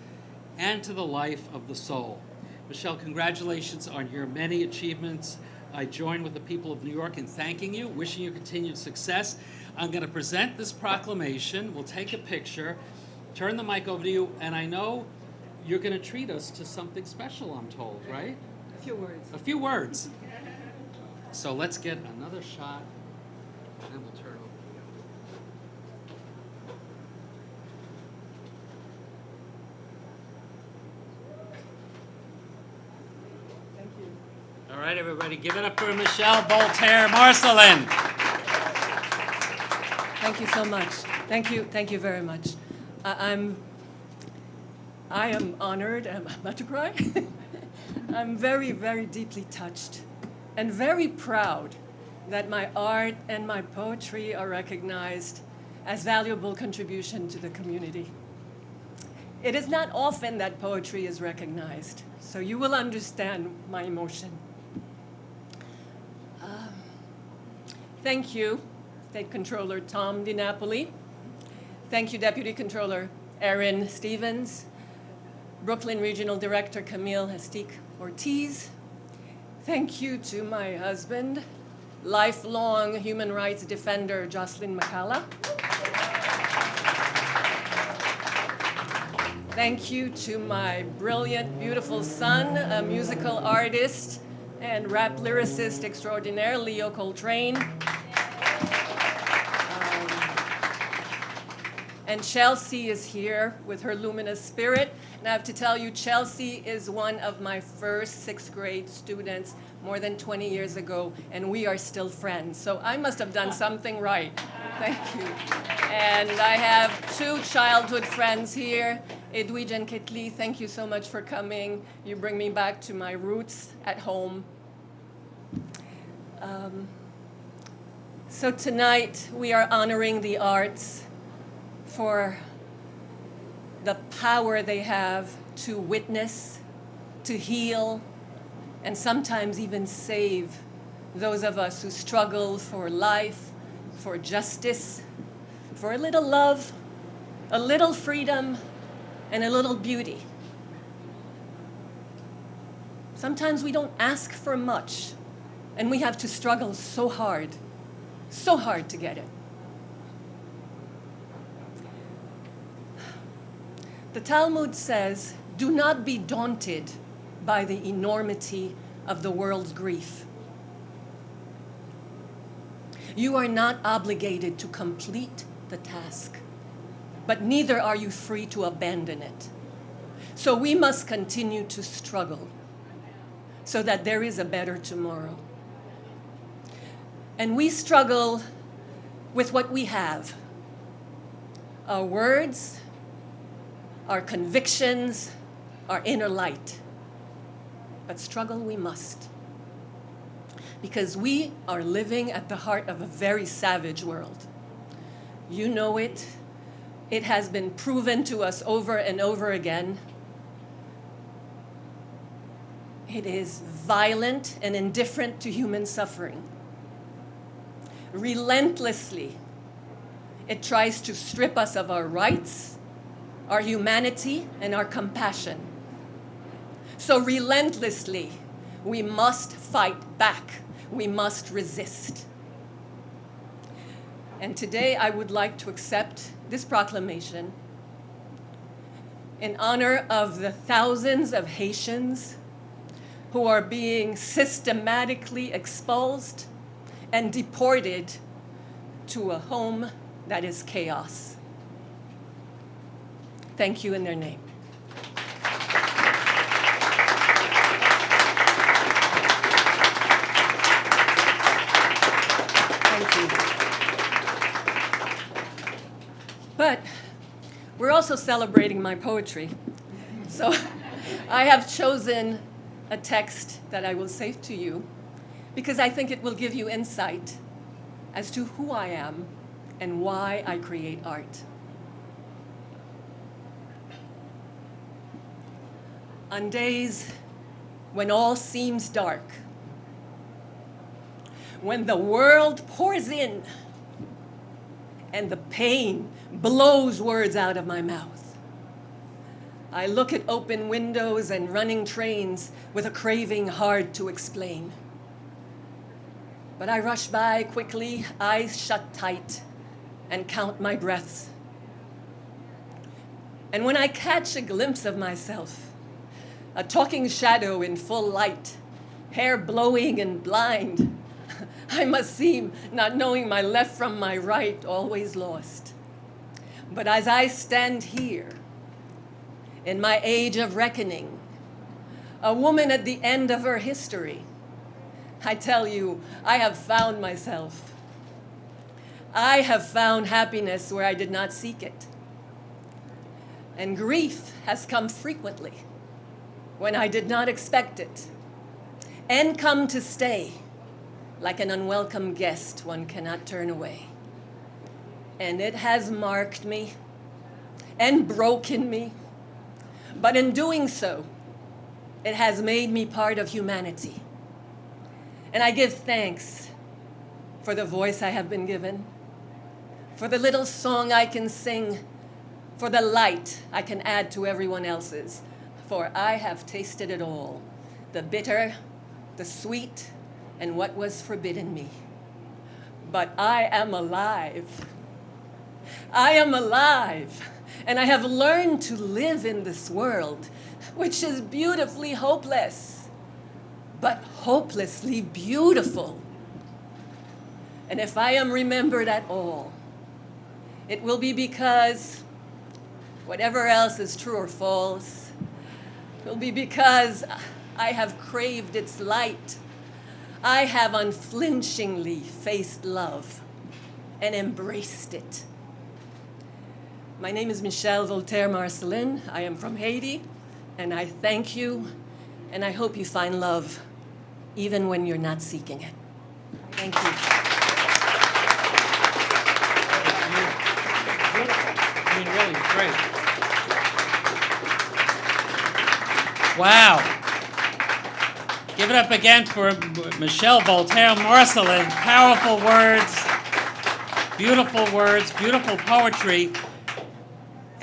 and to the life of the soul. Michele, congratulations on your many achievements. I join with the people of New York in thanking you, wishing you continued success. I'm going to present this proclamation. We'll take a picture, turn the mic over to you, and I know you're going to treat us to something special, I'm told, right? A few words. A few words. So let's get another shot, and then we'll turn over. Thank you. All right, everybody, give it up for Michele Voltaire Marcelin. Thank you so much. Thank you very much. I am honored. I'm about to cry. I'm very, very deeply touched and very proud that my art and my poetry are recognized as valuable contribution to the community. It is not often that poetry is recognized, so you will understand my emotion. Thank you, State Controller Tom Dinapoli. Thank you, Deputy Controller Erin Stevens, Brooklyn Regional Director Camille Hestique Ortiz. Thank you to my husband, lifelong human rights defender Jocelyn McCalla. Thank you to my brilliant, beautiful son, a musical artist and rap lyricist extraordinaire, Leo Coltrane. And Chelsea is here with her luminous spirit. And I have to tell you, Chelsea is one of my first sixth grade students more than 20 years ago, and we are still friends. So I must have done something right. Thank you. And I have two childhood friends here. Edwidge and Kitli, thank you so much for coming. You bring me back to my roots at home. So tonight we are honoring the arts for the power they have to witness, to heal, and sometimes even save those of us who struggle for life, for justice, for a little love, a little freedom, and a little beauty. Sometimes we don't ask for much, and we have to struggle so hard to get it. The Talmud says, do not be daunted by the enormity of the world's grief. You are not obligated to complete the task, but neither are you free to abandon it. So we must continue to struggle so that there is a better tomorrow. And we struggle with what we have: our words, our convictions, our inner light. But struggle we must, because we are living at the heart of a very savage world. You know it. It has been proven to us over and over again. It is violent and indifferent to human suffering. Relentlessly, it tries to strip us of our rights, our humanity, and our compassion. So relentlessly, we must fight back. We must resist. And today I would like to accept this proclamation in honor of the thousands of Haitians who are being systematically expulsed and deported to a home that is chaos. Thank you in their name. Thank you. But we're also celebrating my poetry. So I have chosen a text that I will say to you because I think it will give you insight as to who I am and why I create art. On days when all seems dark, when the world pours in and the pain blows words out of my mouth, I look at open windows and running trains with a craving hard to explain. But I rush by quickly, eyes shut tight, and count my breaths. And when I catch a glimpse of myself, a talking shadow in full light, hair blowing and blind, I must seem not knowing my left from my right, always lost. But as I stand here, in my age of reckoning, a woman at the end of her history, I tell you, I have found myself. I have found happiness where I did not seek it. And grief has come frequently when I did not expect it, and come to stay like an unwelcome guest one cannot turn away. And it has marked me and broken me, but in doing so, it has made me part of humanity. And I give thanks for the voice I have been given, for the little song I can sing, for the light I can add to everyone else's, for I have tasted it all, the bitter, the sweet, and what was forbidden me. But I am alive. I am alive, and I have learned to live in this world, which is beautifully hopeless, but hopelessly beautiful. And if I am remembered at all, it will be because whatever else is true or false, it will be because I have craved its light. I have unflinchingly faced love and embraced it. My name is Michele Voltaire Marcelin. I am from Haiti, and I thank you, and I hope you find love even when you're not seeking it. Thank you. I mean, really, great. Wow. Give it up again for Michele Voltaire Marcelin. Powerful words, beautiful poetry.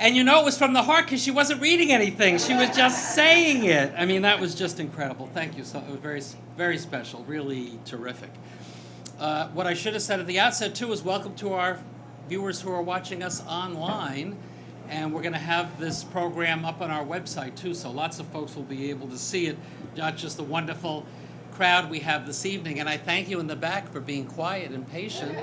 And you know it was from the heart because she wasn't reading anything. She was just saying it. I mean, that was just incredible. Thank you. So it was very, very special, really terrific. What I should have said at the outset, too, is welcome to our viewers who are watching us online. And we're going to have this program up on our website too, so lots of folks will be able to see it, not just the wonderful crowd we have this evening. And I thank you in the back for being quiet and patient.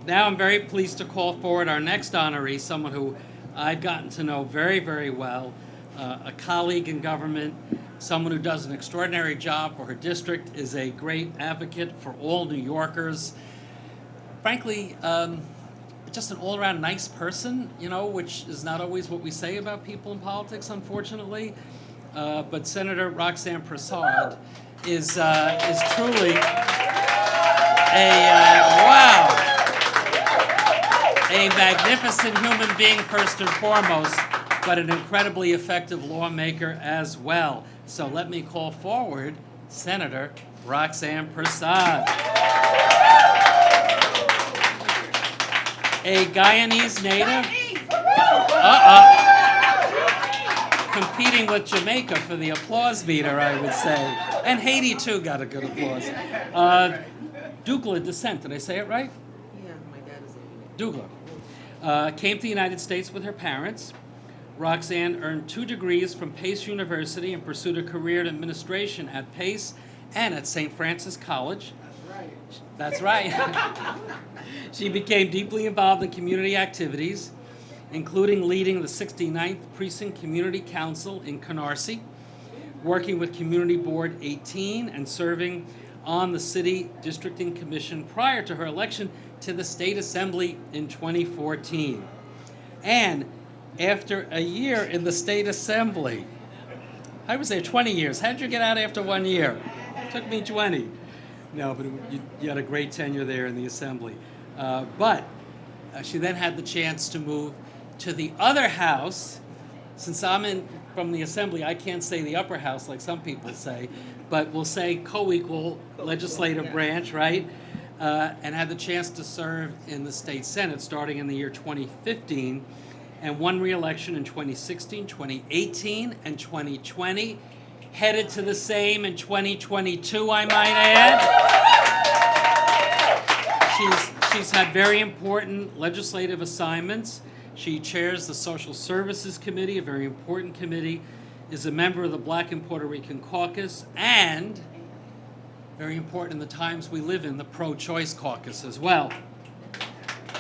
Now I'm very pleased to call forward our next honoree, someone who I've gotten to know very, very well, a colleague in government, someone who does an extraordinary job for her district, is a great advocate for all New Yorkers. Frankly, just an all-around nice person, you know, which is not always what we say about people in politics, unfortunately. But Senator Roxanne Persaud is truly a magnificent human being first and foremost, but an incredibly effective lawmaker as well. So let me call forward Senator Roxanne Persaud. A Guyanese native, competing with Jamaica for the applause meter, I would say. And Haiti, too, got a good applause. Douglas descent, did I say it right? Yeah, my dad is Douglas. Came to the United States with her parents. Roxanne earned 2 degrees from Pace University and pursued a career in administration at Pace and at St. Francis College. That's right. She became deeply involved in community activities, including leading the 69th Precinct Community Council in Canarsie, working with Community Board 18, and serving on the City Districting Commission prior to her election to the State Assembly in 2014. And after a year in the State Assembly, I would say 20 years. How'd you get out after 1 year? It took me 20. No, but you had a great tenure there in the Assembly. But she then had the chance to move to the other house. Since I'm from the Assembly, I can't say the upper house like some people say, but we'll say co-equal legislative branch, right? And had the chance to serve in the state Senate starting in the year 2015 and won re-election in 2016, 2018, and 2020. Headed to the same in 2022, I might add. She's had very important legislative assignments. She chairs the Social Services Committee, a very important committee, is a member of the Black and Puerto Rican Caucus, and, very important in the times we live in, the Pro-Choice Caucus as well.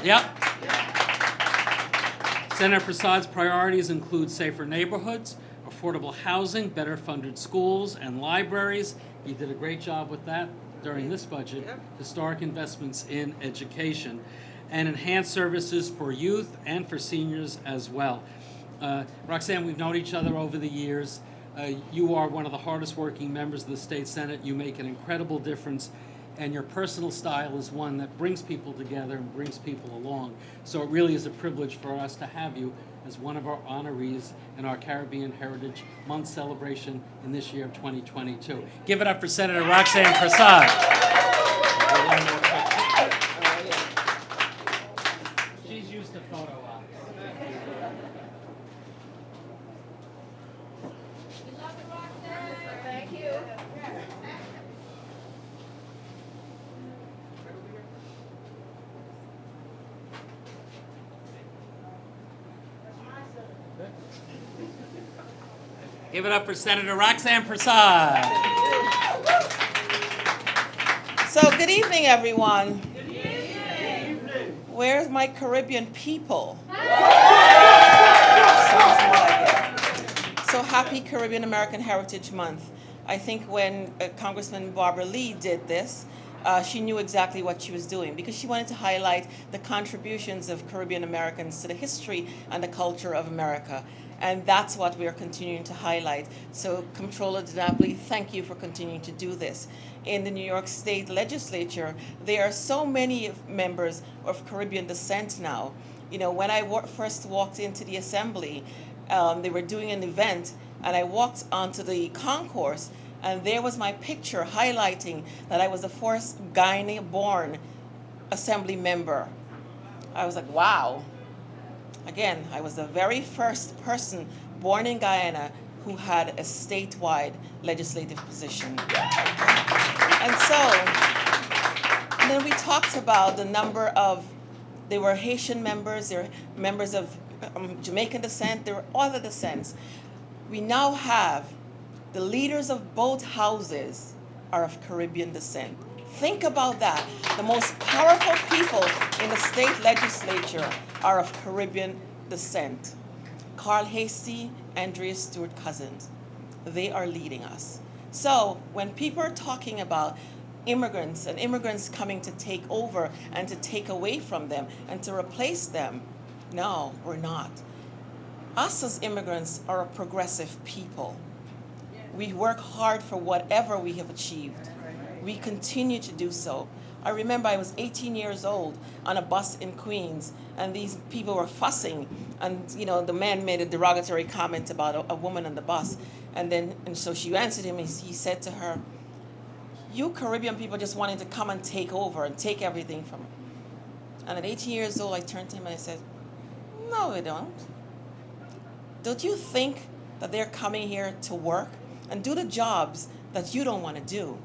Yep. Senator Prasad's priorities include safer neighborhoods, affordable housing, better funded schools and libraries. You did a great job with that during this budget. Historic investments in education and enhanced services for youth and for seniors as well. Roxanne, we've known each other over the years. You are one of the hardest working members of the state Senate. You make an incredible difference, and your personal style is one that brings people together and brings people along. So it really is a privilege for us to have you as one of our honorees in our Caribbean Heritage Month celebration in this year of 2022. Give it up for Senator Roxanne Prasad. She's used to photo ops. Thank you. Give it up for Senator Roxanne Prasad. So, good evening, everyone. Good evening. Where's my Caribbean people? Sounds more like it. So, happy Caribbean American Heritage Month. I think when Congressman Barbara Lee did this, she knew exactly what she was doing because she wanted to highlight the contributions of Caribbean Americans to the history and the culture of America. And that's what we are continuing to highlight. So, Comptroller Dinapoli, thank you for continuing to do this. In the New York State Legislature, there are so many members of Caribbean descent now. You know, when I first walked into the Assembly, they were doing an event, and I walked onto the concourse, and there was my picture highlighting that I was the first Guyana-born Assembly member. I was like, wow. Again, I was the very first person born in Guyana who had a statewide legislative position. And then we talked about the number of They were Haitian members, they were members of Jamaican descent, they were other descents. We now have the leaders of both houses are of Caribbean descent. Think about that. The most powerful people in the state legislature are of Caribbean descent. Carl Hastie, Andrea Stewart Cousins. They are leading us. So when people are talking about immigrants and immigrants coming to take over and to take away from them and to replace them, no, we're not. Us as immigrants are a progressive people. We work hard for whatever we have achieved. We continue to do so. I remember I was 18 years old on a bus in Queens, and these people were fussing, and the man made a derogatory comment about a woman on the bus, and so she answered him, and he said to her, "You Caribbean people just wanting to come and take over and take everything from her." And at 18 years old, I turned to him and I said, "No, we don't. Don't you think that they're coming here to work and do the jobs that you don't want to do?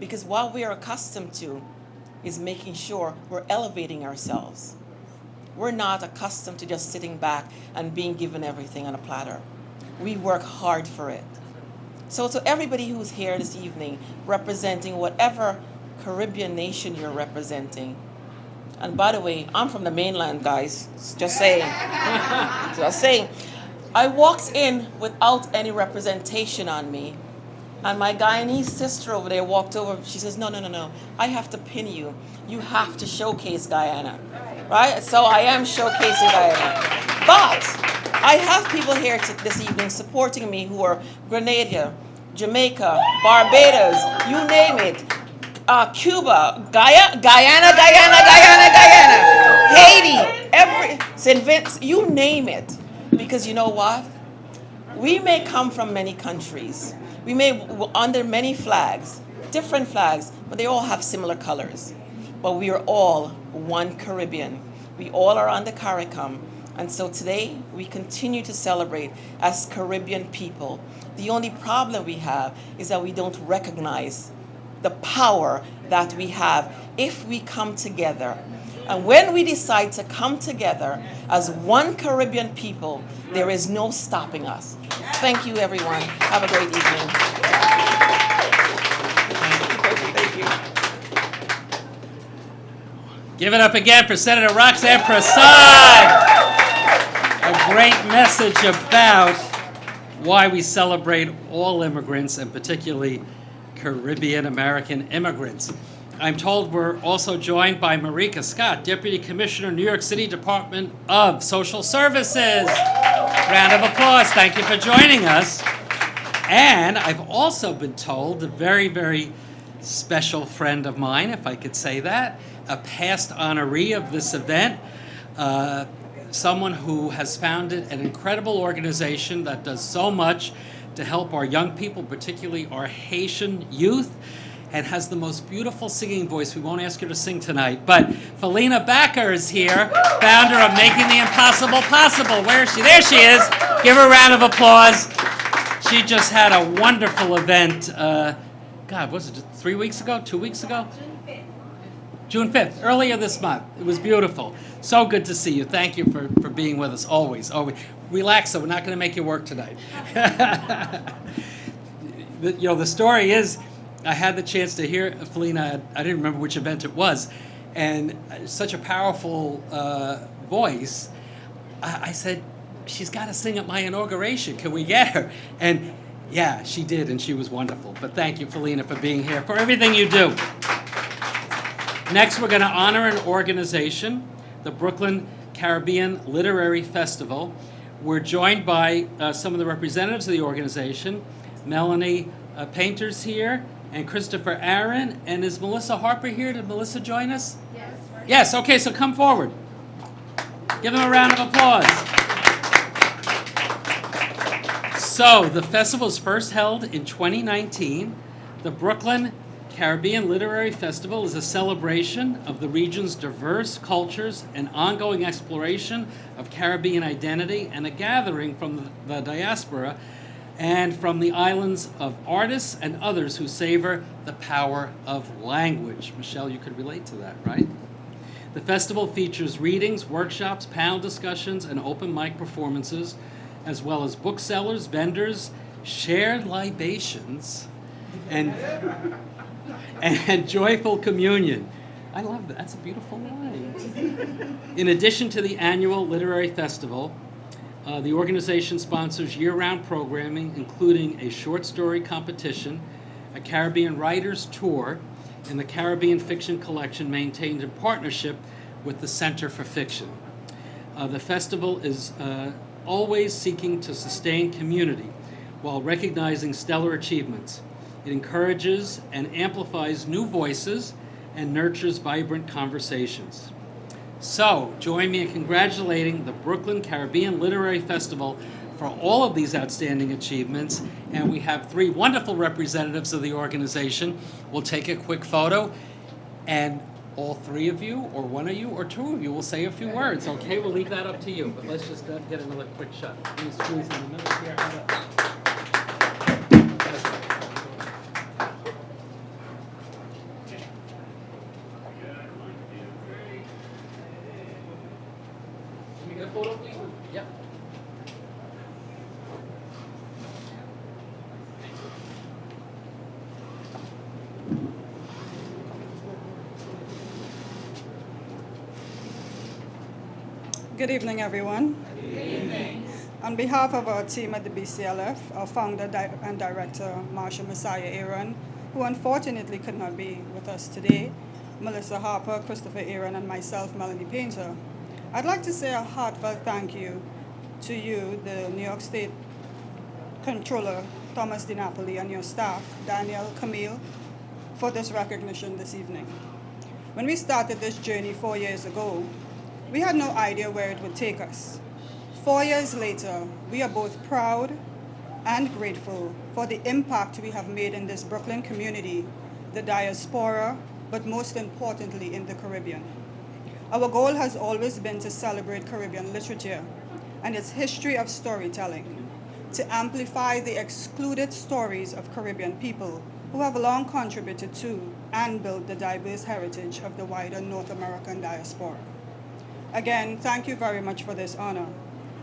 Because what we are accustomed to is making sure we're elevating ourselves. We're not accustomed to just sitting back and being given everything on a platter. We work hard for it." So to everybody who's here this evening, representing whatever Caribbean nation you're representing, and by the way, I'm from the mainland, guys, just saying. Just saying. I walked in without any representation on me, and my Guyanese sister over there walked over. She says, no, I have to pin you. You have to showcase Guyana, right? So I am showcasing Guyana. But I have people here this evening supporting me who are Grenada, Jamaica, Barbados, you name it, Cuba, Guyana, Haiti, St. Vincent, you name it. Because you know what? We may come from many countries. We may under many flags, different flags, but they all have similar colors. But we are all one Caribbean. We all are under CARICOM. And so today, we continue to celebrate as Caribbean people. The only problem we have is that we don't recognize the power that we have if we come together. And when we decide to come together as one Caribbean people, there is no stopping us. Thank you, everyone. Have a great evening. Thank you. Give it up again for Senator Roxanne Prasad. A great message about why we celebrate all immigrants, and particularly Caribbean American immigrants. I'm told we're also joined by Marika Scott, Deputy Commissioner, New York City Department of Social Services. Round of applause. Thank you for joining us. And I've also been told a very, very special friend of mine, if I could say that, a past honoree of this event, someone who has founded an incredible organization that does so much to help our young people, particularly our Haitian youth, and has the most beautiful singing voice. We won't ask her to sing tonight, but Felina Backer is here, founder of Making the Impossible Possible. Where is she? There she is. Give her a round of applause. She just had a wonderful event. God, was it 3 weeks ago? 2 weeks ago? June 5th, earlier this month. It was beautiful. So good to see you. Thank you for being with us always. Relax, so we're not going to make you work tonight. The story is, I had the chance to hear Felina. I didn't remember which event it was, and such a powerful voice. I said, she's got to sing at my inauguration. Can we get her? And yeah, she did, and she was wonderful. But thank you, Felina, for being here, for everything you do. Next, we're going to honor an organization, the Brooklyn Caribbean Literary Festival. We're joined by some of the representatives of the organization. Melanie Painter's here, and Christopher Aaron. And is Melissa Harper here? Did Melissa join us? Yes. Yes, okay, so come forward. Give them a round of applause. So, the festival was first held in 2019. The Brooklyn Caribbean Literary Festival is a celebration of the region's diverse cultures and ongoing exploration of Caribbean identity, and a gathering from the diaspora and from the islands of artists and others who savor the power of language. Michelle, you could relate to that, right? The festival features readings, workshops, panel discussions, and open mic performances, as well as booksellers, vendors, shared libations, and joyful communion. I love that. That's a beautiful line. In addition to the annual literary festival, the organization sponsors year-round programming, including a short story competition, a Caribbean writers tour, and the Caribbean Fiction Collection maintained in partnership with the Center for Fiction. The festival is always seeking to sustain community while recognizing stellar achievements. It encourages and amplifies new voices and nurtures vibrant conversations. So, join me in congratulating the Brooklyn Caribbean Literary Festival for all of these outstanding achievements, and we have 3 wonderful representatives of the organization. We'll take a quick photo, and all 3 of you, or 1 of you, or 2 of you will say a few words. Okay, we'll leave that up to you, but let's just get another quick shot. Let me squeeze in the middle here. Can we get a photo, please? Yep. Good evening, everyone. Good evening. On behalf of our team at the BCLF, our founder and director, Marshal Messiah Aaron, who unfortunately could not be with us today, Melissa Harper, Christopher Aaron, and myself, Melanie Painter, I'd like to say a heartfelt thank you to you, the New York State Controller, Thomas Dinapoli, and your staff, Daniel, Camille, for this recognition this evening. When we started this journey 4 years ago, we had no idea where it would take us. 4 years later, we are both proud and grateful for the impact we have made in this Brooklyn community, the diaspora, but most importantly in the Caribbean. Our goal has always been to celebrate Caribbean literature and its history of storytelling, to amplify the excluded stories of Caribbean people who have long contributed to and built the diverse heritage of the wider North American diaspora. Again, thank you very much for this honor.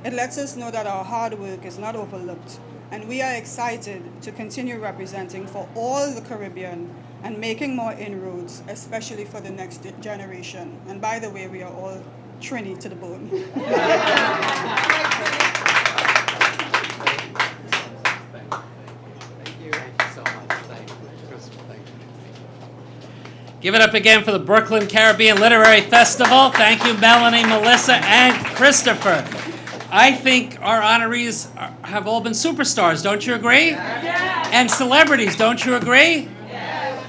It lets us know that our hard work is not overlooked, and we are excited to continue representing for all the Caribbean and making more inroads, especially for the next generation. And by the way, we are all Trini to the bone. Give it up again for the Brooklyn Caribbean Literary Festival. Thank you, Melanie, Melissa, and Christopher. I think our honorees have all been superstars, don't you agree? Yes. And celebrities, don't you agree? Yes.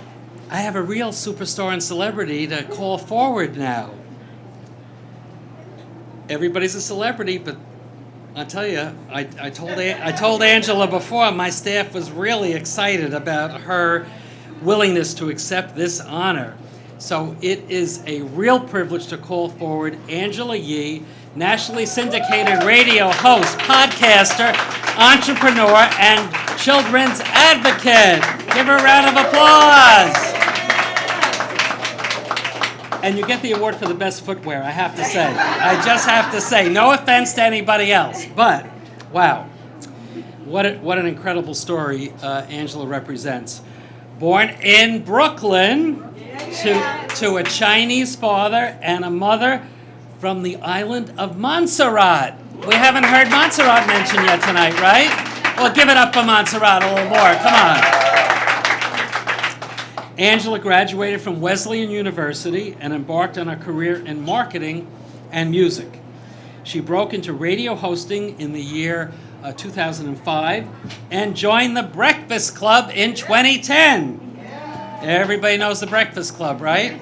I have a real superstar and celebrity to call forward now. Everybody's a celebrity, but I'll tell you, I told Angela before, my staff was really excited about her willingness to accept this honor. So it is a real privilege to call forward Angela Yee, nationally syndicated radio host, podcaster, entrepreneur, and children's advocate. Give her a round of applause. And you get the award for the best footwear, I have to say. I just have to say, no offense to anybody else, but wow, what an incredible story Angela represents. Born in Brooklyn to a Chinese father and a mother from the island of Montserrat. We haven't heard Montserrat mentioned yet tonight, right? Well, give it up for Montserrat a little more. Come on. Angela graduated from Wesleyan University and embarked on a career in marketing and music. She broke into radio hosting in the year 2005 and joined the Breakfast Club in 2010. Everybody knows the Breakfast Club, right?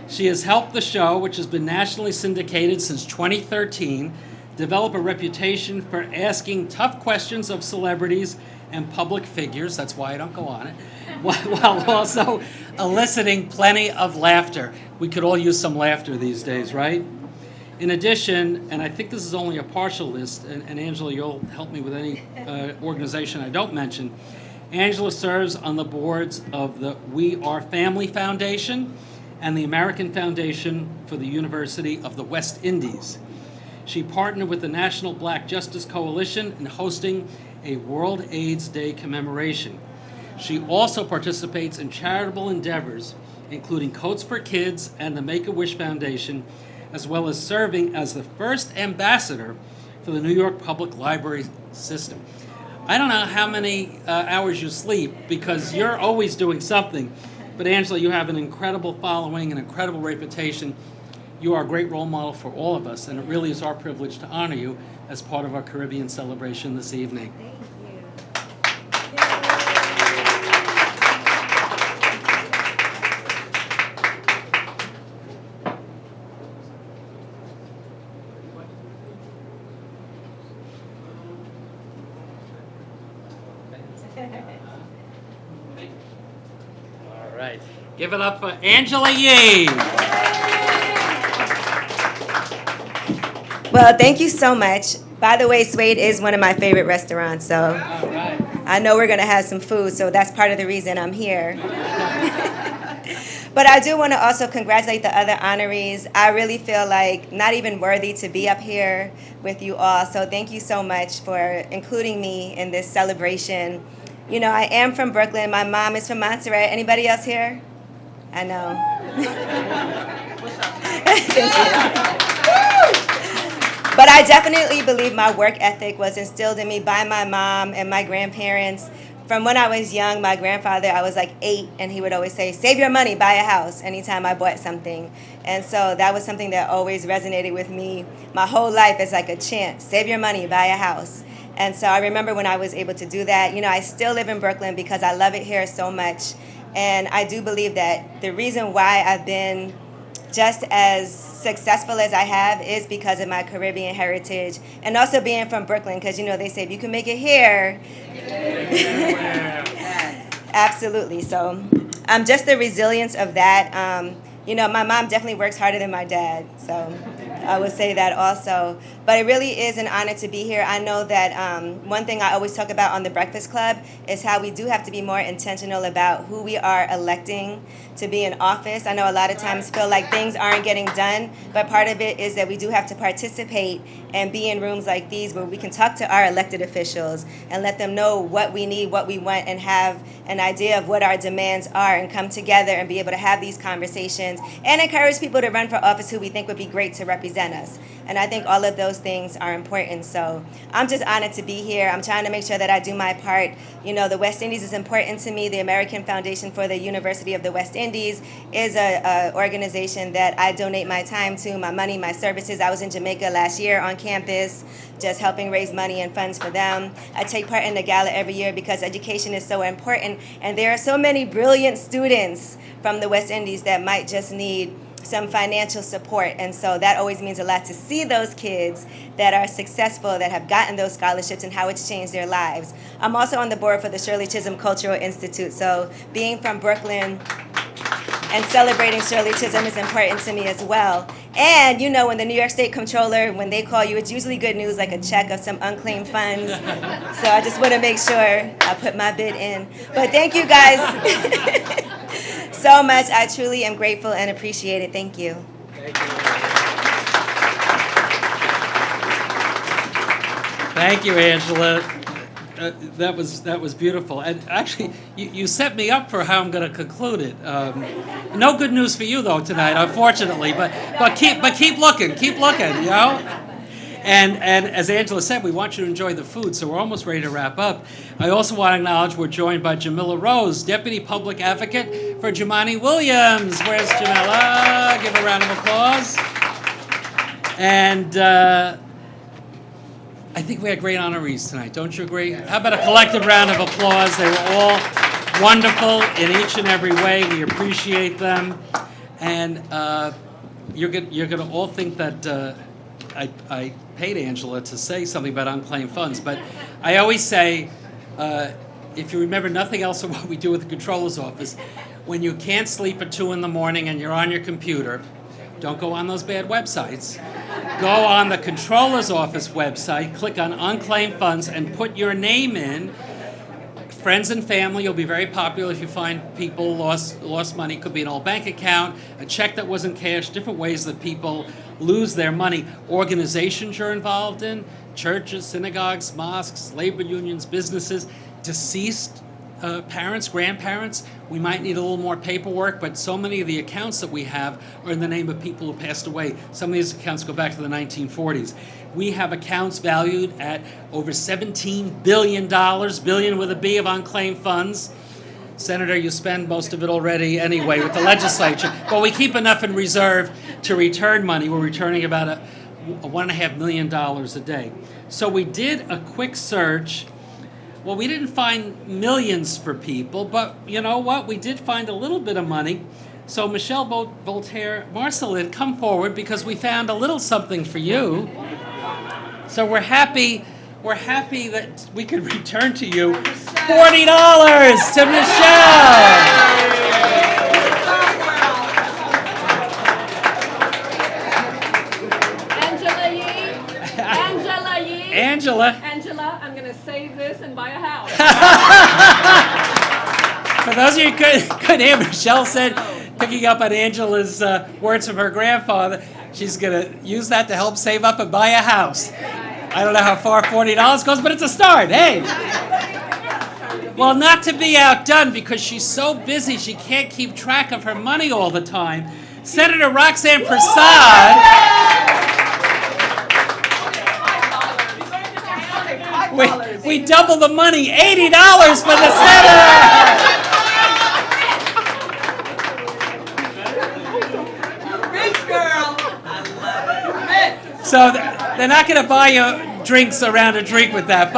She has helped the show, which has been nationally syndicated since 2013, develop a reputation for asking tough questions of celebrities and public figures, that's why I don't go on it, while also eliciting plenty of laughter. We could all use some laughter these days, right? In addition, and I think this is only a partial list, and Angela, you'll help me with any organization I don't mention, Angela serves on the boards of the We Are Family Foundation and the American Foundation for the University of the West Indies. She partnered with the National Black Justice Coalition in hosting a World AIDS Day commemoration. She also participates in charitable endeavors, including Coats for Kids and the Make-A-Wish Foundation, as well as serving as the first ambassador for the New York Public Library system. I don't know how many hours you sleep because you're always doing something, but Angela, you have an incredible following, an incredible reputation. You are a great role model for all of us, and it really is our privilege to honor you as part of our Caribbean celebration this evening. All right, give it up for Angela Yee. Well, thank you so much. By the way, Suede is one of my favorite restaurants, so I know we're going to have some food, so that's part of the reason I'm here. But I do want to also congratulate the other honorees. I really feel like not even worthy to be up here with you all, so thank you so much for including me in this celebration. You know, I am from Brooklyn. My mom is from Montserrat. Anybody else here? I know. Thank you. But I definitely believe my work ethic was instilled in me by my mom and my grandparents. From when I was young, my grandfather, I was like 8, and he would always say, save your money, buy a house, anytime I bought something. And so that was something that always resonated with me my whole life as like a chant, save your money, buy a house. And so I remember when I was able to do that. You know, I still live in Brooklyn because I love it here so much. And I do believe that the reason why I've been just as successful as I have is because of my Caribbean heritage and also being from Brooklyn, because, you know, they say if you can make it here. Absolutely. So just the resilience of that. You know, my mom definitely works harder than my dad, so I would say that also. But it really is an honor to be here. I know that one thing I always talk about on the Breakfast Club is how we do have to be more intentional about who we are electing to be in office. I know a lot of times feel like things aren't getting done, but part of it is that we do have to participate and be in rooms like these where we can talk to our elected officials and let them know what we need, what we want, and have an idea of what our demands are and come together and be able to have these conversations and encourage people to run for office who we think would be great to represent us. And I think all of those things are important. So I'm just honored to be here. I'm trying to make sure that I do my part. You know, the West Indies is important to me. The American Foundation for the University of the West Indies is an organization that I donate my time to, my money, my services. I was in Jamaica last year on campus, just helping raise money and funds for them. I take part in the gala every year because education is so important, and there are so many brilliant students from the West Indies that might just need some financial support, and so that always means a lot to see those kids that are successful, that have gotten those scholarships and how it's changed their lives. I'm also on the board for the Shirley Chisholm Cultural Institute, so being from Brooklyn and celebrating Shirley Chisholm is important to me as well. And you know, when the New York State Comptroller, when they call you, it's usually good news, like a check of some unclaimed funds. So I just want to make sure I put my bid in. But thank you guys so much. I truly am grateful and appreciate it. Thank you. Thank you, Angela. That was beautiful. And actually, you set me up for how I'm going to conclude it. No good news for you though tonight, unfortunately. But keep looking, you know. And as Angela said, we want you to enjoy the food, so we're almost ready to wrap up. I also want to acknowledge we're joined by Jamila Rose, Deputy Public Advocate for Jumaane Williams. Where's Jamila? Give a round of applause. And I think we had great honorees tonight, don't you agree? How about a collective round of applause? They were all wonderful in each and every way. We appreciate them. And you're gonna all think that I paid Angela to say something about unclaimed funds, but I always say, if you remember nothing else of what we do with the Controller's Office, when you can't sleep at 2 a.m. and you're on your computer, don't go on those bad websites. Go on the Controller's Office website, click on unclaimed funds, and put your name in. friends and family. You'll be very popular if you find people lost money. Could be an old bank account, a check that wasn't cashed, different ways that people lose their money. Organizations you're involved in, churches, synagogues, mosques, labor unions, businesses, deceased parents, grandparents. We might need a little more paperwork, but so many of the accounts that we have are in the name of people who passed away. Some of these accounts go back to the 1940s. We have accounts valued at over $17 billion, billion with a B, of unclaimed funds. Senator, you spend most of it already anyway with the legislature, but we keep enough in reserve to return money. We're returning about a $1.5 million a day. So we did a quick search. Well, we didn't find millions for people, but you know what? We did find a little bit of money. So Michele Voltaire Marcelin, come forward, because we found a little something for you. So we're happy that we could return to you $40 to Michele. Angela, I'm going to save this and buy a house. For those of you who couldn't hear, Michele said, picking up on Angela's words from her grandfather, she's going to use that to help save up and buy a house. I don't know how far $40 goes, but it's a start. Hey. Well, not to be outdone, because she's so busy she can't keep track of her money all the time, Senator Roxanne Prasad. We double the money, $80 for the senator. Rich girl. So they're not going to buy you drinks around a drink with that,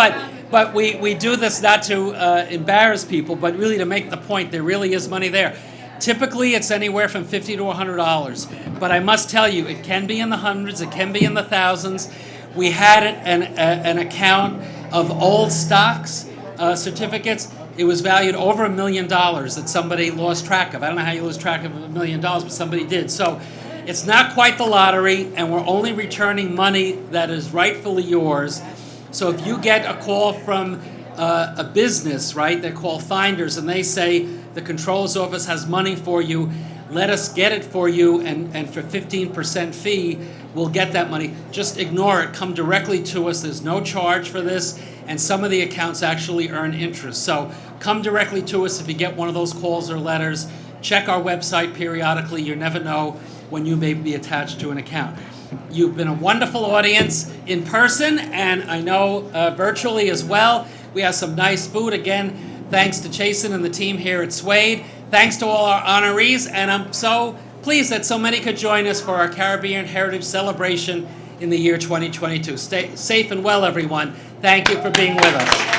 but we do this not to embarrass people, but really to make the point there really is money there. Typically, it's anywhere from $50 to $100, but I must tell you, it can be in the hundreds, it can be in the thousands. We had an account of old stocks, certificates. It was valued over $1 million that somebody lost track of. I don't know how you lose track of $1 million, but somebody did. So it's not quite the lottery, and we're only returning money that is rightfully yours. So if you get a call from a business, right, they're called finders, and they say the controller's office has money for you, let us get it for you, and for 15% fee, we'll get that money. Just ignore it. Come directly to us. There's no charge for this, and some of the accounts actually earn interest. So come directly to us if you get one of those calls or letters. Check our website periodically. You never know when you may be attached to an account. You've been a wonderful audience in person, and I know virtually as well. We have some nice food. Again, thanks to Chasen and the team here at Suede. Thanks to all our honorees, and I'm so pleased that so many could join us for our Caribbean Heritage Celebration in the year 2022. Stay safe and well, everyone. Thank you for being with us.